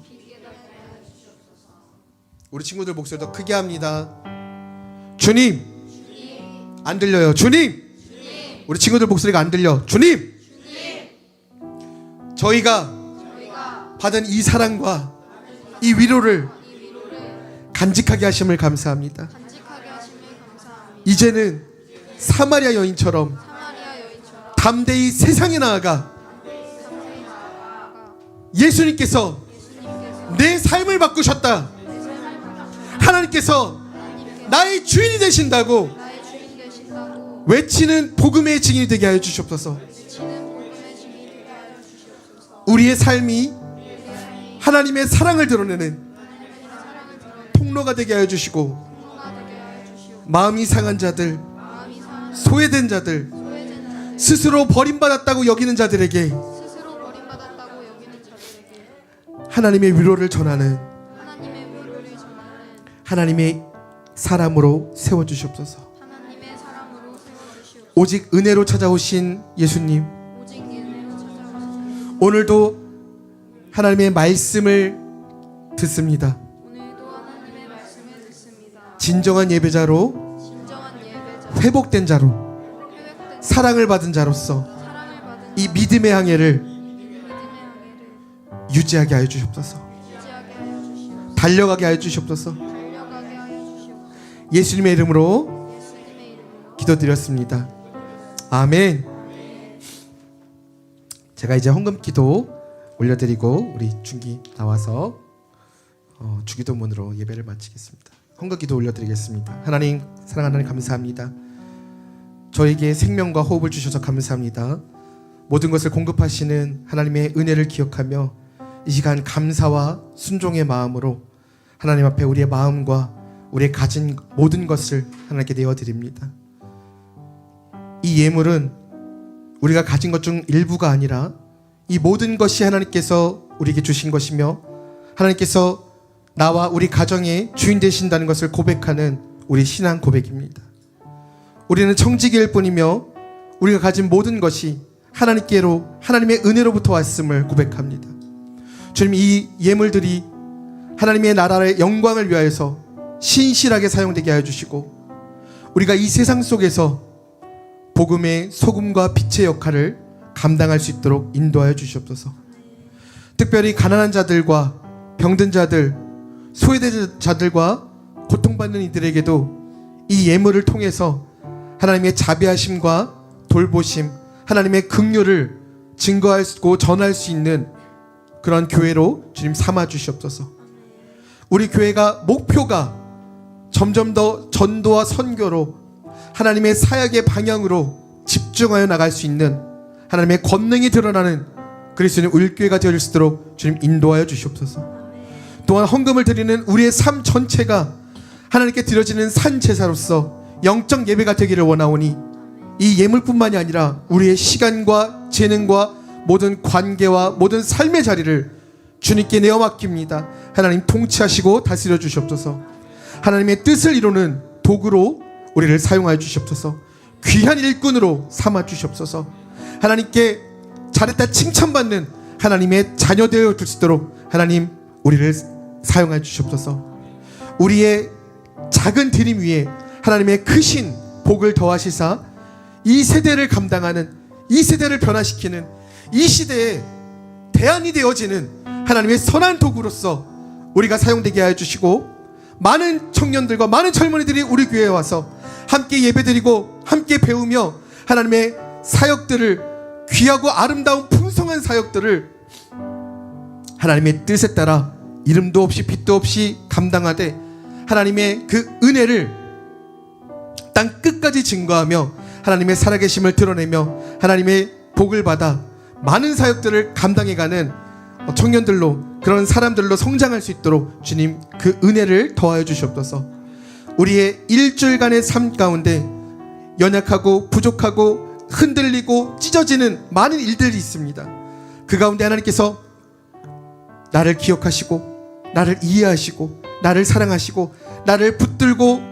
우리 친구들 목소리 더 크게 합니다. 주님, 안 들려요. 주님, 우리 친구들 목소리가 안 들려. 주님, 저희가 받은 이 사랑과 이 위로를 간직하게 하심을 감사합니다. 이제는 사마리아 여인처럼 담대히 세상에 나아가 예수님께서 내 삶을 바꾸셨다, 하나님께서 나의 주인이 되신다고 외치는 복음의 증인이 되게 하여 주시옵소서. 우리의 삶이 하나님의 사랑을 드러내는 통로가 되게 하여 주시고, 마음이 상한 자들, 소외된 자들, 스스로 버림받았다고 여기는 자들에게 하나님의 위로를 전하는 하나님의 사람으로 세워주시옵소서. 오직 은혜로 찾아오신 예수님, 오늘도 하나님의 말씀을 듣습니다. 진정한 예배자로, 회복된 자로, 사랑을 받은 자로서 이 믿음의 항해를 유지하게 하여 주시옵소서. 달려가게 하여 주시옵소서. 예수님의 이름으로 기도드렸습니다. 아멘. 제가 이제 헌금 기도 올려드리고 우리 중기 나와서 주기도문으로 예배를 마치겠습니다. 헌금 기도 올려드리겠습니다. 하나님, 사랑하는 하나님 감사합니다. 저에게 생명과 호흡을 주셔서 감사합니다. 모든 것을 공급하시는 하나님의 은혜를 기억하며 이 시간 감사와 순종의 마음으로 하나님 앞에 우리의 마음과 우리의 가진 모든 것을 하나님께 내어드립니다. 이 예물은 우리가 가진 것 중 일부가 아니라 이 모든 것이 하나님께서 우리에게 주신 것이며 하나님께서 나와 우리 가정의 주인 되신다는 것을 고백하는 우리 신앙 고백입니다. 우리는 청지기일 뿐이며 우리가 가진 모든 것이 하나님께로, 하나님의 은혜로부터 왔음을 고백합니다. 주님, 이 예물들이 하나님의 나라의 영광을 위하여서 신실하게 사용되게 하여 주시고 우리가 이 세상 속에서 복음의 소금과 빛의 역할을 감당할 수 있도록 인도하여 주시옵소서. 특별히 가난한 자들과 병든 자들, 소외된 자들과 고통받는 이들에게도 이 예물을 통해서 하나님의 자비하심과 돌보심, 하나님의 긍휼을 증거하고 전할 수 있는 그런 교회로 주님 삼아 주시옵소서. 우리 교회가 목표가 점점 더 전도와 선교로 하나님의 사역의 방향으로 집중하여 나갈 수 있는 하나님의 권능이 드러나는 그리스도인의 울교회가 되어질 수 있도록 주님 인도하여 주시옵소서. 또한 헌금을 드리는 우리의 삶 전체가 하나님께 드려지는 산 제사로서 영적 예배가 되기를 원하오니 이 예물뿐만이 아니라 우리의 시간과 재능과 모든 관계와 모든 삶의 자리를 주님께 내어 맡깁니다. 하나님 통치하시고 다스려 주시옵소서. 하나님의 뜻을 이루는 도구로 우리를 사용하여 주시옵소서. 귀한 일꾼으로 삼아 주시옵소서. 하나님께 잘했다 칭찬받는 하나님의 자녀 되어 줄 수 있도록 하나님 우리를 사용하여 주시옵소서. 우리의 작은 드림 위에 하나님의 크신 복을 더하시사 이 세대를 감당하는, 이 세대를 변화시키는, 이 시대에 대안이 되어지는 하나님의 선한 도구로서 우리가 사용되게 하여 주시고, 많은 청년들과 많은 젊은이들이 우리 교회에 와서 함께 예배드리고 함께 배우며 하나님의 사역들을, 귀하고 아름다운 풍성한 사역들을 하나님의 뜻에 따라 이름도 없이 빛도 없이 감당하되 하나님의 그 은혜를 땅 끝까지 증거하며 하나님의 살아계심을 드러내며 하나님의 복을 받아 많은 사역들을 감당해가는 청년들로, 그런 사람들로 성장할 수 있도록 주님 그 은혜를 더하여 주시옵소서. 우리의 일주일간의 삶 가운데 연약하고 부족하고 흔들리고 찢어지는 많은 일들이 있습니다. 그 가운데 하나님께서 나를 기억하시고 나를 이해하시고 나를 사랑하시고 나를 붙들고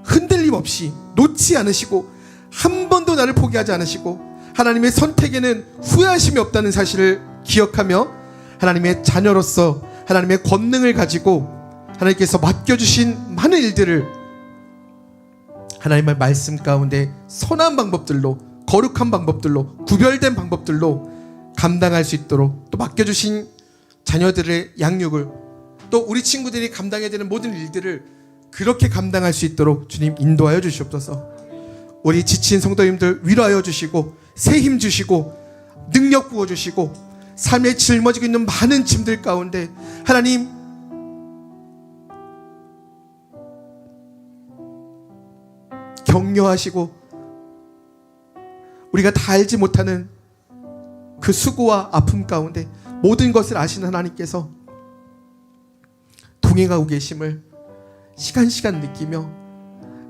흔들림 없이 놓지 않으시고 한 번도 나를 포기하지 않으시고 하나님의 선택에는 후회하심이 없다는 사실을 기억하며 하나님의 자녀로서 하나님의 권능을 가지고 하나님께서 맡겨주신 많은 일들을 하나님의 말씀 가운데 선한 방법들로, 거룩한 방법들로, 구별된 방법들로 감당할 수 있도록, 또 맡겨주신 자녀들의 양육을, 또 우리 친구들이 감당해야 되는 모든 일들을 그렇게 감당할 수 있도록 주님 인도하여 주시옵소서. 우리 지친 성도님들 위로하여 주시고 새 힘 주시고 능력 부어주시고 삶에 짊어지고 있는 많은 짐들 가운데 하나님 격려하시고 우리가 다 알지 못하는 그 수고와 아픔 가운데 모든 것을 아시는 하나님께서 동행하고 계심을 시간 느끼며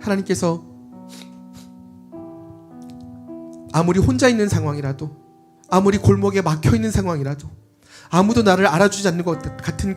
하나님께서 아무리 혼자 있는 상황이라도, 아무리 골목에 막혀 있는 상황이라도, 아무도 나를 알아주지 않는 것 같은